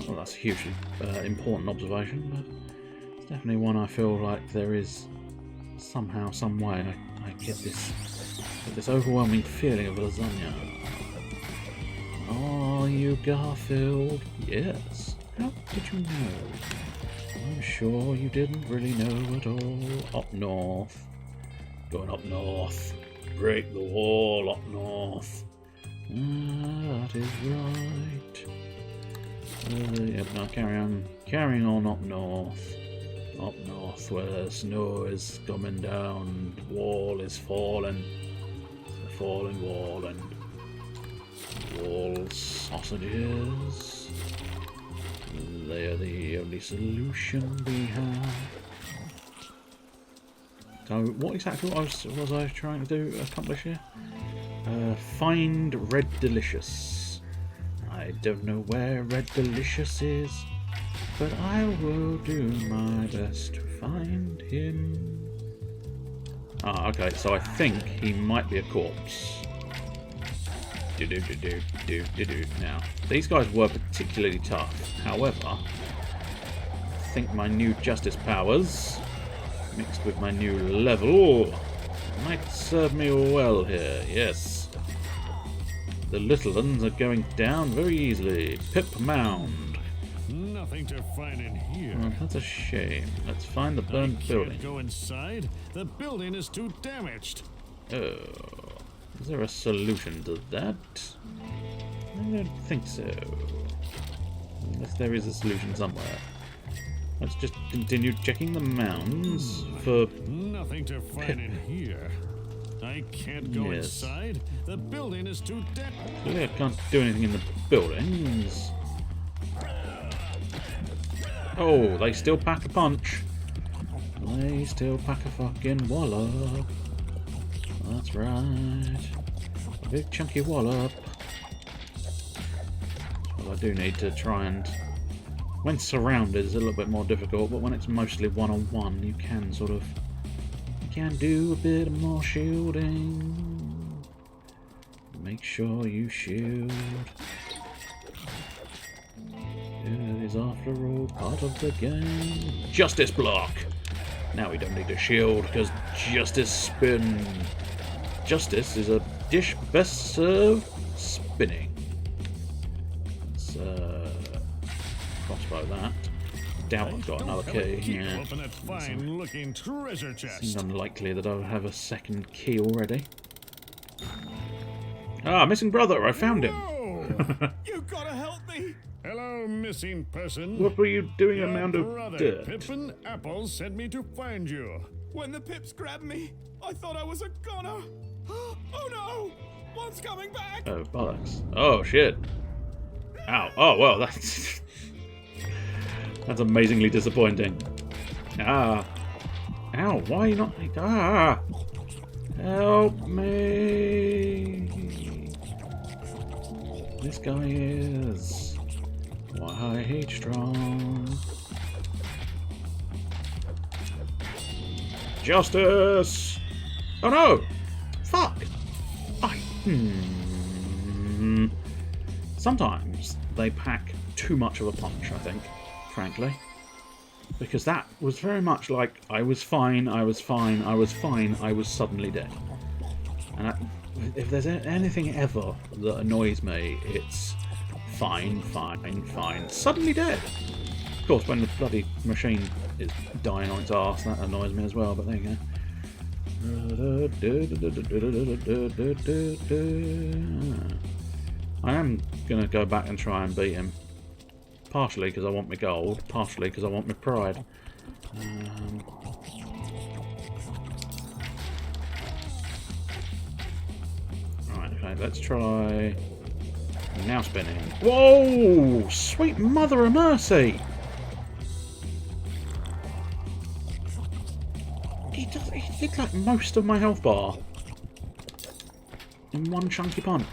Well, that's a hugely important observation, but it's definitely one I feel like there is somehow, some way, I get this overwhelming feeling of lasagna. Oh, you Garfield. Yes. How did you know? I'm sure you didn't really know at all. Up north. Going up north. Break the wall up north. That is right. Yep, now carrying on up north. Up north where snow is coming down, wall is falling. It's a falling wall and wall sausages. They are the only solution we have. So, what exactly was I trying to accomplish here? Find Red Delicious. I don't know where Red Delicious is, but I will do my best to find him. Ah, okay, so I think he might be a corpse. Now, these guys were particularly tough. However, I think my new justice powers, mixed with my new level, might serve me well here. Yes. The little ones are going down very easily. Pip Mound. Nothing to find in here. Oh, that's a shame. Let's find the burnt building. Can't go inside. The building is too damaged. Oh. Is there a solution to that? I don't think so. Unless there is a solution somewhere. Let's just continue checking the mounds for... Nothing to find in here. I can't go Yes. inside. The building is too damaged. Clearly I can't do anything in the buildings. Oh, they still pack a punch. They still pack a fucking wallop. That's right. A big chunky wallop. Well, I do need to try and... When surrounded it's a little bit more difficult, but when it's mostly one-on-one you can sort of... You can do a bit more shielding. Make sure you shield. It is after all part of the game. Justice block! Now we don't need to shield because justice spin. Justice is a dish best served spinning. Let's crossbow that. doubt I've got another key. Yeah. Open that fine-looking treasure chest. Seems unlikely that I would have a second key already. Ah, missing brother! I found him. Whoa! You gotta help me. Hello, missing person. What were you doing Your around of brother, dirt? Pippin Apples sent me to find you. When the pips grabbed me, I thought I was a goner. Oh no! One's coming back! Oh, bollocks. Oh, shit. Ow. Oh, well, that's... that's amazingly disappointing. Ah. Ow, why are you not... Ah! Help me! This guy is... Why strong? Justice! Oh no! Fuck! Sometimes they pack too much of a punch, I think, frankly. Because that was very much like, I was fine, I was fine, I was fine, I was suddenly dead. And if there's anything ever that annoys me, it's fine, fine, fine, suddenly dead. Of course, when the bloody machine is dying on its arse, that annoys me as well, but there you go. I am going to go back and try and beat him. Partially because I want my gold, partially because I want my pride. Right, okay, let's try... Now spinning. Whoa! Sweet mother of mercy! He did like most of my health bar in one chunky punch.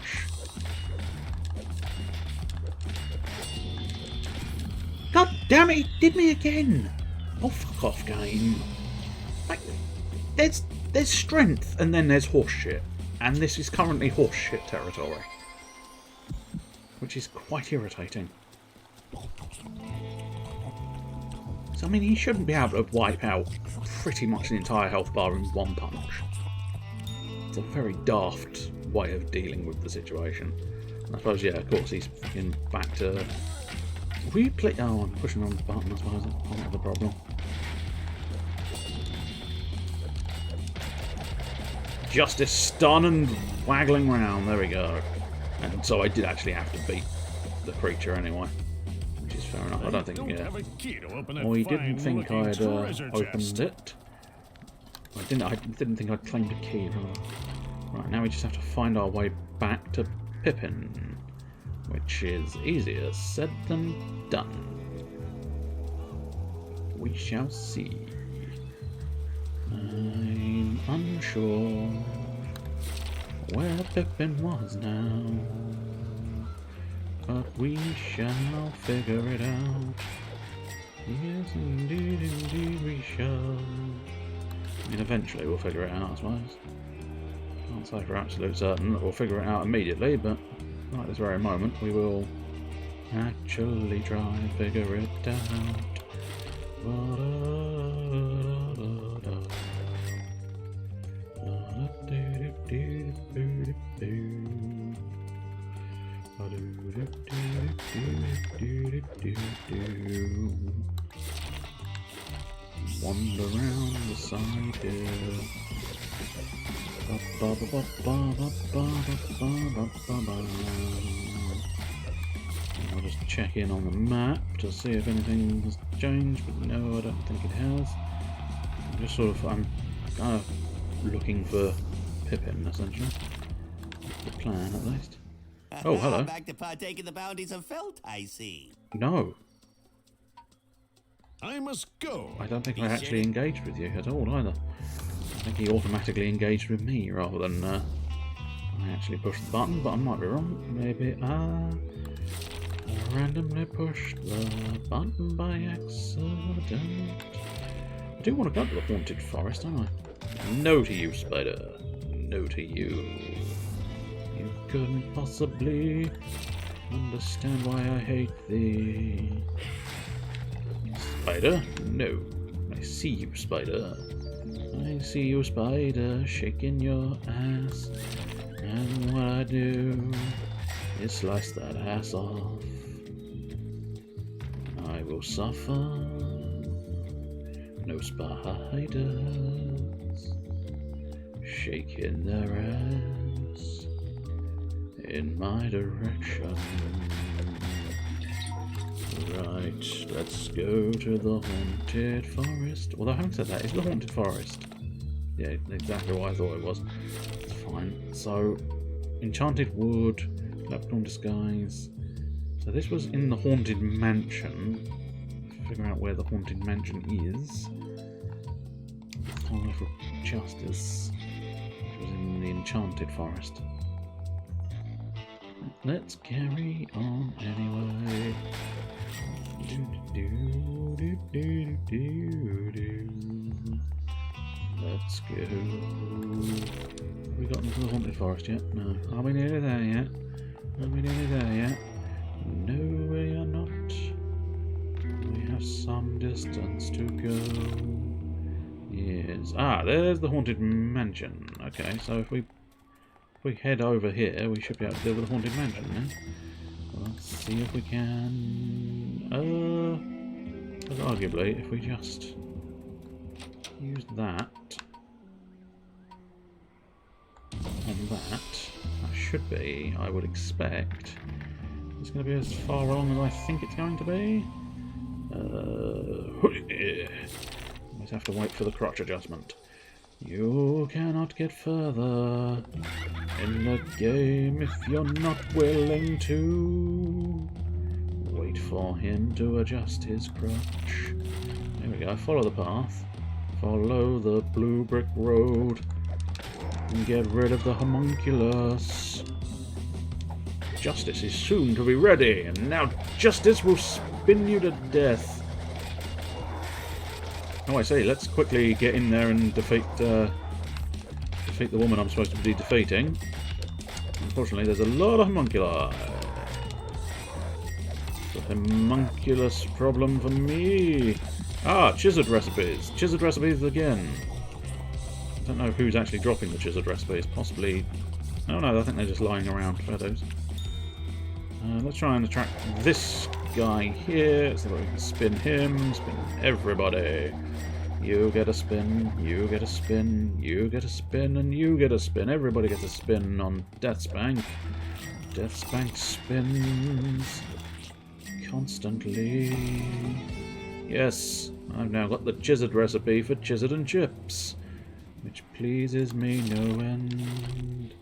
God damn it, he did me again! Oh, fuck off, game. Like, there's strength and then there's horseshit. And this is currently horseshit territory. Which is quite irritating. So, I mean, he shouldn't be able to wipe out pretty much the entire health bar in one punch. It's a very daft way of dealing with the situation. I suppose, yeah, of course, he's fucking back to... We play... Oh, I'm pushing on the button, I suppose. That's part of the problem. Justice stun and waggling round. There we go. And so I did actually have to beat the creature anyway. Which is fair enough. I don't think... Yeah. Oh, he didn't think I'd opened it. I didn't think I'd claimed a key. Right, now we just have to find our way back to Pippin. Which is easier said than done. We shall see. I'm unsure where Pippin was now, but we shall figure it out. Yes, indeed, indeed we shall. I mean, eventually we'll figure it out, I suppose. Can't say for absolute certain that we'll figure it out immediately, but right this very moment we will actually try and figure it out. Wander around the side hill. I'll just check in on the map to see if anything has changed, but no, I don't think it has. I'm kind of looking for Pippin, essentially. That's the plan, at least. Oh, hello. Back to partake in the bounties of Felt, I see. No. I must go. I don't think I actually engaged with you at all, either. I think he automatically engaged with me, rather than I actually pushed the button, but I might be wrong. Maybe I randomly pushed the button by accident. I do want to go to the haunted forest, don't I? No to you, Spider. No to you. You couldn't possibly understand why I hate thee. Spider? No. I see you, Spider. I see you, Spider, shaking your ass. And what I do is slice that ass off. I will will suffer. No spiders shaking their ass in my direction. Right, let's go to the haunted forest. Although having said that, it's the haunted forest. Yeah, exactly what I thought it was. It's fine. So, enchanted wood, leprechaun disguise. So this was in the haunted mansion. Let's figure out where the haunted mansion is. Follow for justice, which was in the enchanted forest. Let's carry on anyway. Let's go. Have we gotten to the haunted forest yet? No. Are we nearly there yet? Are we nearly there yet? No, we are not. We have some distance to go. Yes. Ah, there's the haunted mansion. Okay, so if we head over here, we should be able to deal with the haunted mansion then. Let's see if we can. But arguably, if we just use that on that should be, I would expect, it's going to be as far along as I think it's going to be. Might have to wait for the crotch adjustment. You cannot get further in the game if you're not willing to wait for him to adjust his crotch. There we go, follow the path. Follow the blue brick road and get rid of the homunculus. Justice is soon to be ready, and now justice will spin you to death. Oh, I see. Let's quickly get in there and defeat the woman I'm supposed to be defeating. Unfortunately, there's a lot of homunculi. The homunculus problem for me. Ah, chiseled recipes. Chiseled recipes again. I don't know who's actually dropping the chiseled recipes. Possibly. Oh no, I think they're just lying around. Fair dues. Let's try and attract this guy here so that we can spin him, spin everybody. You get a spin, you get a spin, you get a spin, and you get a spin. Everybody gets a spin on DeathSpank. DeathSpank spins constantly. Yes, I've now got the chiseled recipe for chiseled and chips, which pleases me no end.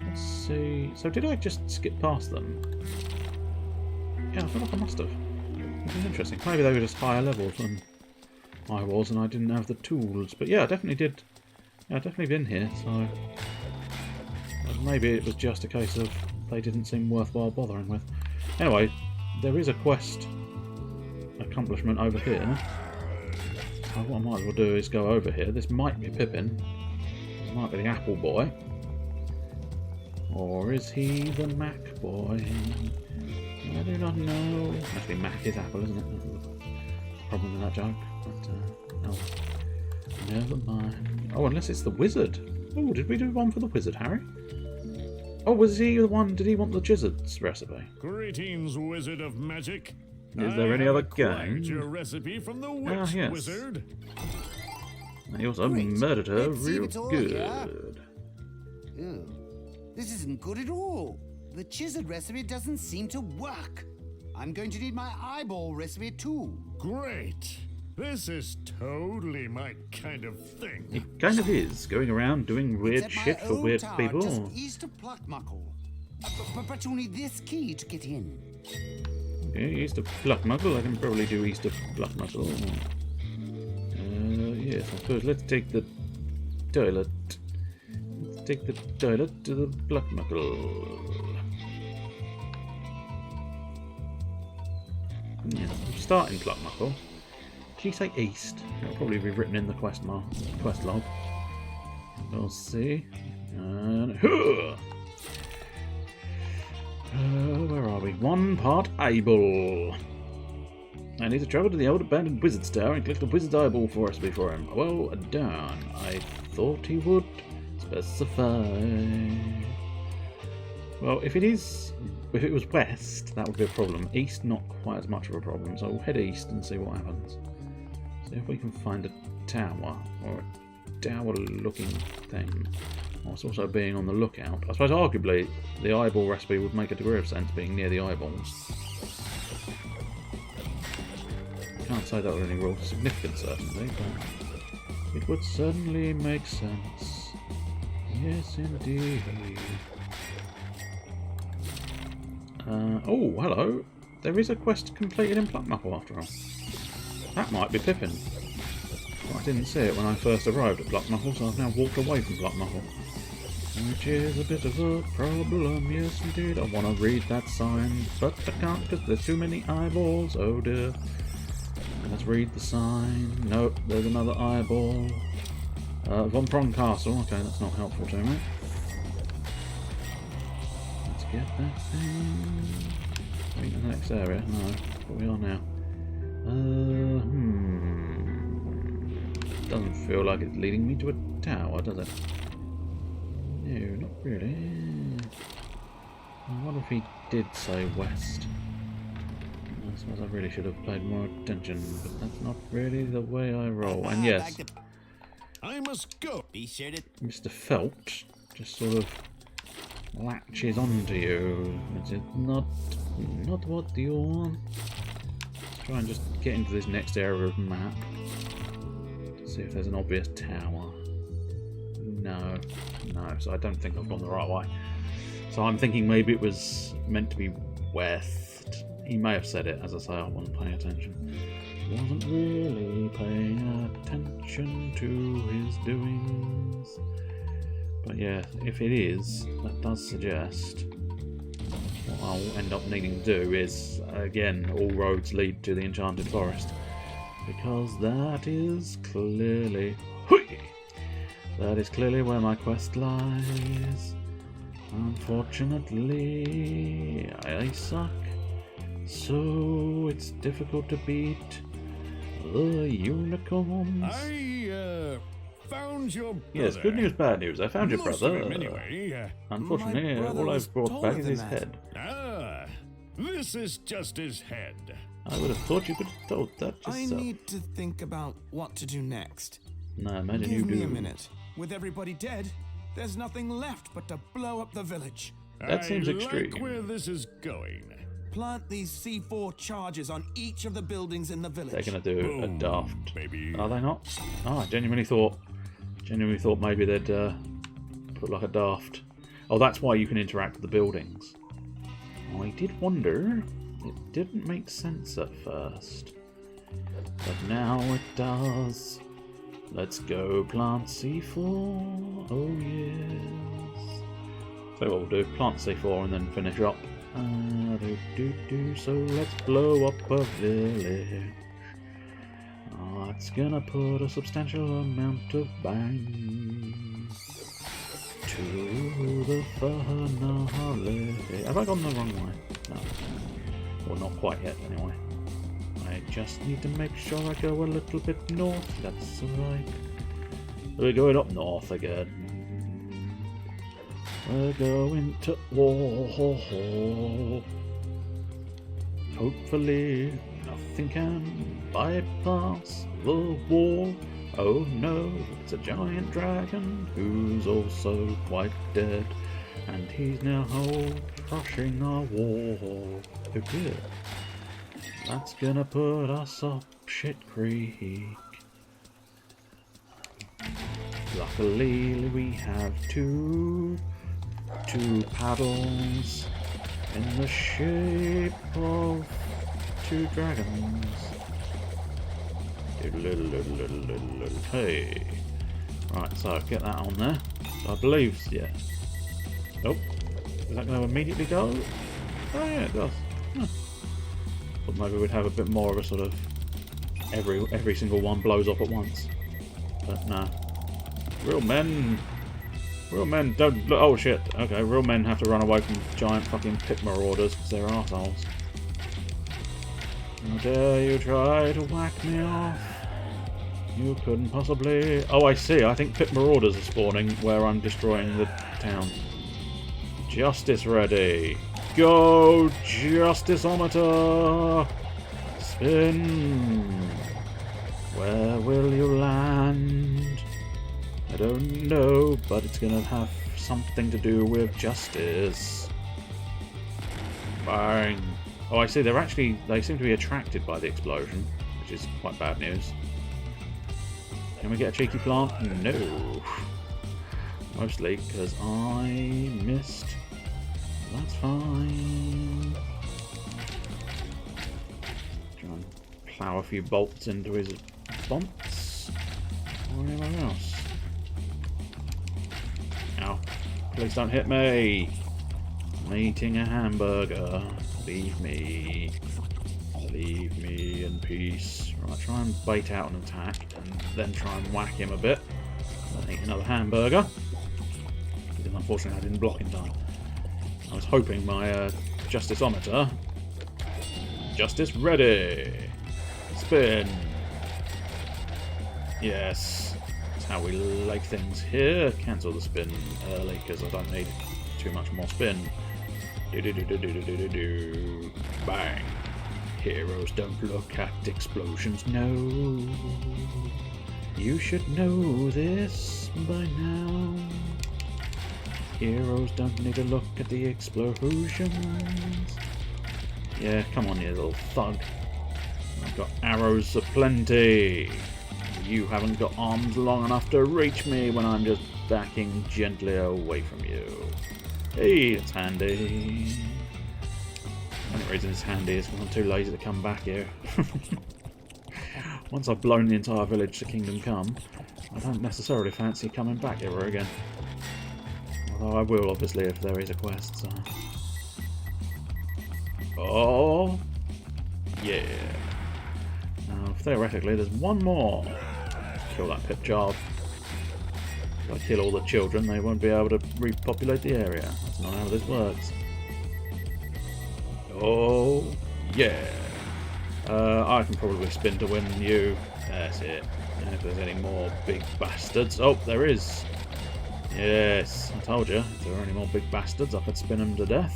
Let's see. So did I just skip past them? Yeah, I feel like I must have. Which is interesting. Maybe they were just higher level than I was and I didn't have the tools. But yeah, I definitely did. Yeah, I've definitely been here, so maybe it was just a case of they didn't seem worthwhile bothering with. Anyway, there is a quest accomplishment over here. So what I might as well do is go over here. This might be Pippin. This might be the Apple Boy. Or is he the Mac Boy? I do not know. Actually, Mac is Apple, isn't it? Problem with that joke. But, no. Never mind. Oh, unless it's the Wizard. Oh, did we do one for the Wizard, Harry? Oh, was he the one? Did he want the Chisel's recipe? Greetings, Wizard of Magic. Is there any other game? Your recipe from the witch, yes. Wizard. He also murdered her real good. Ew. This isn't good at all. The chiseled recipe doesn't seem to work. I'm going to need my eyeball recipe too. Great. This is totally my kind of thing. It kind of is, going around doing weird It's at my shit for old weird tower people. Just east of Pluckmuckle. But you need this key to get in. Okay, east of Pluckmuckle, I can probably do east of Pluckmuckle. Yes, I suppose let's take the toilet. Let's take the toilet to the Pluckmuckle. Yeah, start in Pluckmuckle. Did you say east? It'll probably be written in the quest log. We'll see. And where are we? One part eyeball. I need to travel to the old abandoned wizard's tower and collect the wizard's eyeball for recipe for him. Well done. I thought he would specify. Well, if it was west, that would be a problem. East, not quite as much of a problem. So we'll head east and see what happens. See if we can find a tower or a tower-looking thing. Whilst also being on the lookout. I suppose arguably the eyeball recipe would make a degree of sense, being near the eyeballs. Can't say that with any real significant certainty, but it would certainly make sense. Yes, indeed. Oh, hello. There is a quest completed in Pluckmuckle after all. That might be Pippin. Well, I didn't see it when I first arrived at Pluckmuckle, so I've now walked away from Pluckmuckle. Which is a bit of a problem, yes indeed. I want to read that sign, but I can't because there's too many eyeballs. Oh dear. Let's read the sign. Nope, there's another eyeball. Von Prong Castle. Okay, that's not helpful to me. Let's get that thing. Are we in the next area? No, but we are now. Doesn't feel like it's leading me to a tower, does it? No, not really. I wonder if he did say west. I suppose I really should have paid more attention, but that's not really the way I roll. And yes, I must go. Be sure to... Mr. Felt just sort of latches onto you. It's not what you want. Let's try and just get into this next area of the map to see if there's an obvious tower. No, so I don't think I've gone the right way. So I'm thinking maybe it was meant to be west. He may have said it, as I say, I wasn't paying attention. Wasn't really paying attention to his doings. But yeah, if it is, that does suggest what I'll end up needing to do is, again, all roads lead to the Enchanted Forest. Because that is clearly... That is clearly where my quest lies. Unfortunately, I suck. So it's difficult to beat the unicorns. I found your brother. Yes, good news, bad news. I found your Most of brother. him anyway. Unfortunately, My brother all was I've brought taller back is than his that. head. Ah, this is just his head. I would have thought you could have told that I yourself. need to think about what to do next. No, imagine you Give do. me a minute. With everybody dead, there's nothing left but to blow up the village. That seems I extreme. like where this is going. Plant these C4 charges on each of the buildings in the village. They're going to do a Boom, daft. baby. Are they not? Oh, I genuinely thought maybe they'd put like a daft. Oh, that's why you can interact with the buildings. I did wonder. It didn't make sense at first, but now it does. Let's go plant C4. Oh yes. So what we'll do, plant C4 and then finish up. So let's blow up a village. Oh, it's gonna put a substantial amount of bang to the finale. Have I gone the wrong way? No. Well, not quite yet, anyway. I just need to make sure I go a little bit north. That's right. We're going up north again. We're going to war. Hopefully, nothing can bypass the wall. Oh no, it's a giant dragon who's also quite dead. And he's now crushing our wall. Oh dear. That's gonna put us up shit creek. Luckily we have two paddles in the shape of two dragons. Hey. Right, so get that on there. I believe, yeah. Nope. Is that going to immediately go? Oh yeah, it does. Huh. But maybe we'd have a bit more of a sort of every single one blows up at once. But no. Real men don't. Oh shit. Okay, real men have to run away from giant fucking pit marauders because they're assholes. How dare you try to whack me off? You couldn't possibly. Oh, I see. I think pit marauders are spawning where I'm destroying the town. Justice ready. Go, Justiceometer! Spin! Where will you land? I don't know, but it's gonna have something to do with justice. Bang! Oh, I see. They seem to be attracted by the explosion, which is quite bad news. Can we get a cheeky plant? No. Mostly because I missed. That's fine. Try and plough a few bolts into his bonds. Or anywhere else. Ow. Please don't hit me. I'm eating a hamburger. Leave me. Leave me in peace. Right, try and bait out an attack and then try and whack him a bit. Then eat another hamburger. Because unfortunately I didn't block in time. I was hoping my Justiceometer. Justice ready. Spin. Yes. That's how we like things here. Cancel the spin early because I don't need too much more spin. Do-do-do-do-do-do-do-do. Bang. Heroes don't look at explosions, no. You should know this by now. Heroes don't need to look at the explosions. Yeah, come on, you little thug. I've got arrows aplenty. You haven't got arms long enough to reach me when I'm just backing gently away from you. Hey, it's handy. The only reason it's handy is because I'm too lazy to come back here. Once I've blown the entire village to Kingdom Come, I don't necessarily fancy coming back ever again. Although I will, obviously, if there is a quest, so... Oh! Yeah! Now, theoretically, there's one more. Kill that pip child. If I kill all the children, they won't be able to repopulate the area. That's not how this works. Oh, yeah. I can probably spin to win you. That's it. And if there's any more big bastards... Oh, there is. Yes, I told you. If there were any more big bastards, I could spin them to death.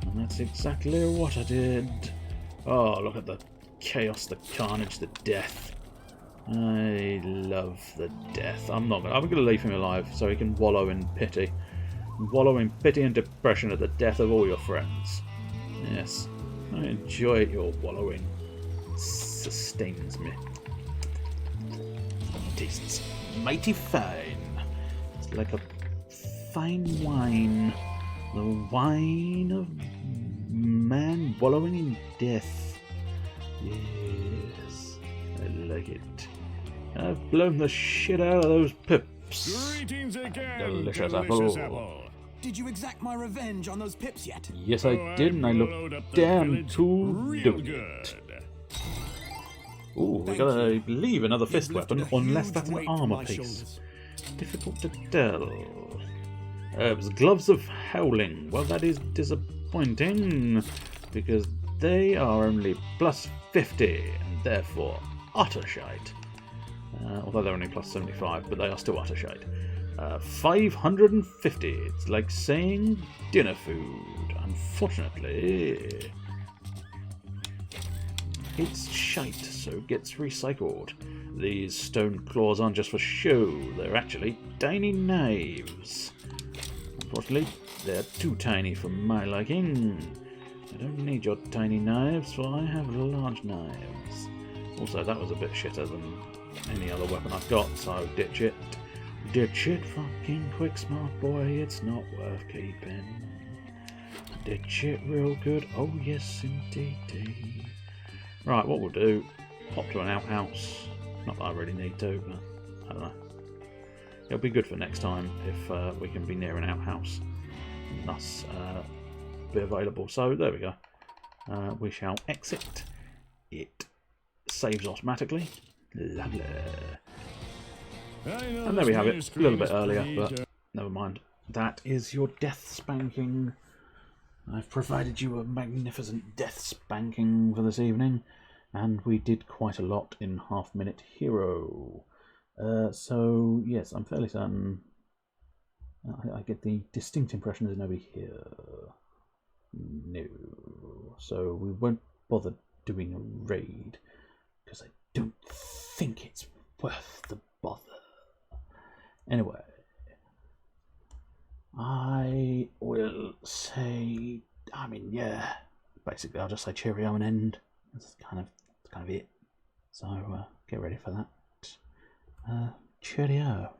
And that's exactly what I did. Oh, look at the chaos, the carnage, the death. I love the death. I'm gonna leave him alive so he can wallow in pity. Wallow in pity and depression at the death of all your friends. Yes, I enjoy your wallowing. It sustains me. It tastes mighty fine. It's like a fine wine. The wine of man wallowing in death. Yes, I like it. I've blown the shit out of those pips. Greetings again, Delicious delicious apple. Did you exact my revenge on those pips yet? Yes, I did, and I look damn to do it. Ooh, we got, I believe, another fist weapon, unless that's an armor piece. Difficult to tell. It was gloves of howling. Well, that is disappointing, because they are only plus 50, and therefore utter shite. Although they're only plus 75, but they are still utter shite. 550. It's like saying dinner food. Unfortunately, it's shite, so it gets recycled. These stone claws aren't just for show, they're actually tiny knives. Unfortunately, they're too tiny for my liking. I don't need your tiny knives, for I have large knives. Also, that was a bit shitter than any other weapon I've got, so ditch it. Ditch it fucking quick, smart boy, it's not worth keeping. Ditch it real good, oh yes indeed. Right, what we'll do, pop to an outhouse. Not that I really need to, but I don't know. It'll be good for next time if we can be near an outhouse and thus be available. So there we go. We shall exit. It saves automatically. Lovely. And there we have it. A little bit earlier, but never mind. That is your death spanking. I've provided you a magnificent death spanking for this evening, and we did quite a lot in Half-Minute Hero. So yes, I'm fairly certain I get the distinct impression there's nobody here. No. So we won't bother doing a raid, because I don't think it's worth the bother. Anyway, I will say, I mean, yeah, basically I'll just say cheerio and end. That's kind of it. So get ready for that. Cheerio.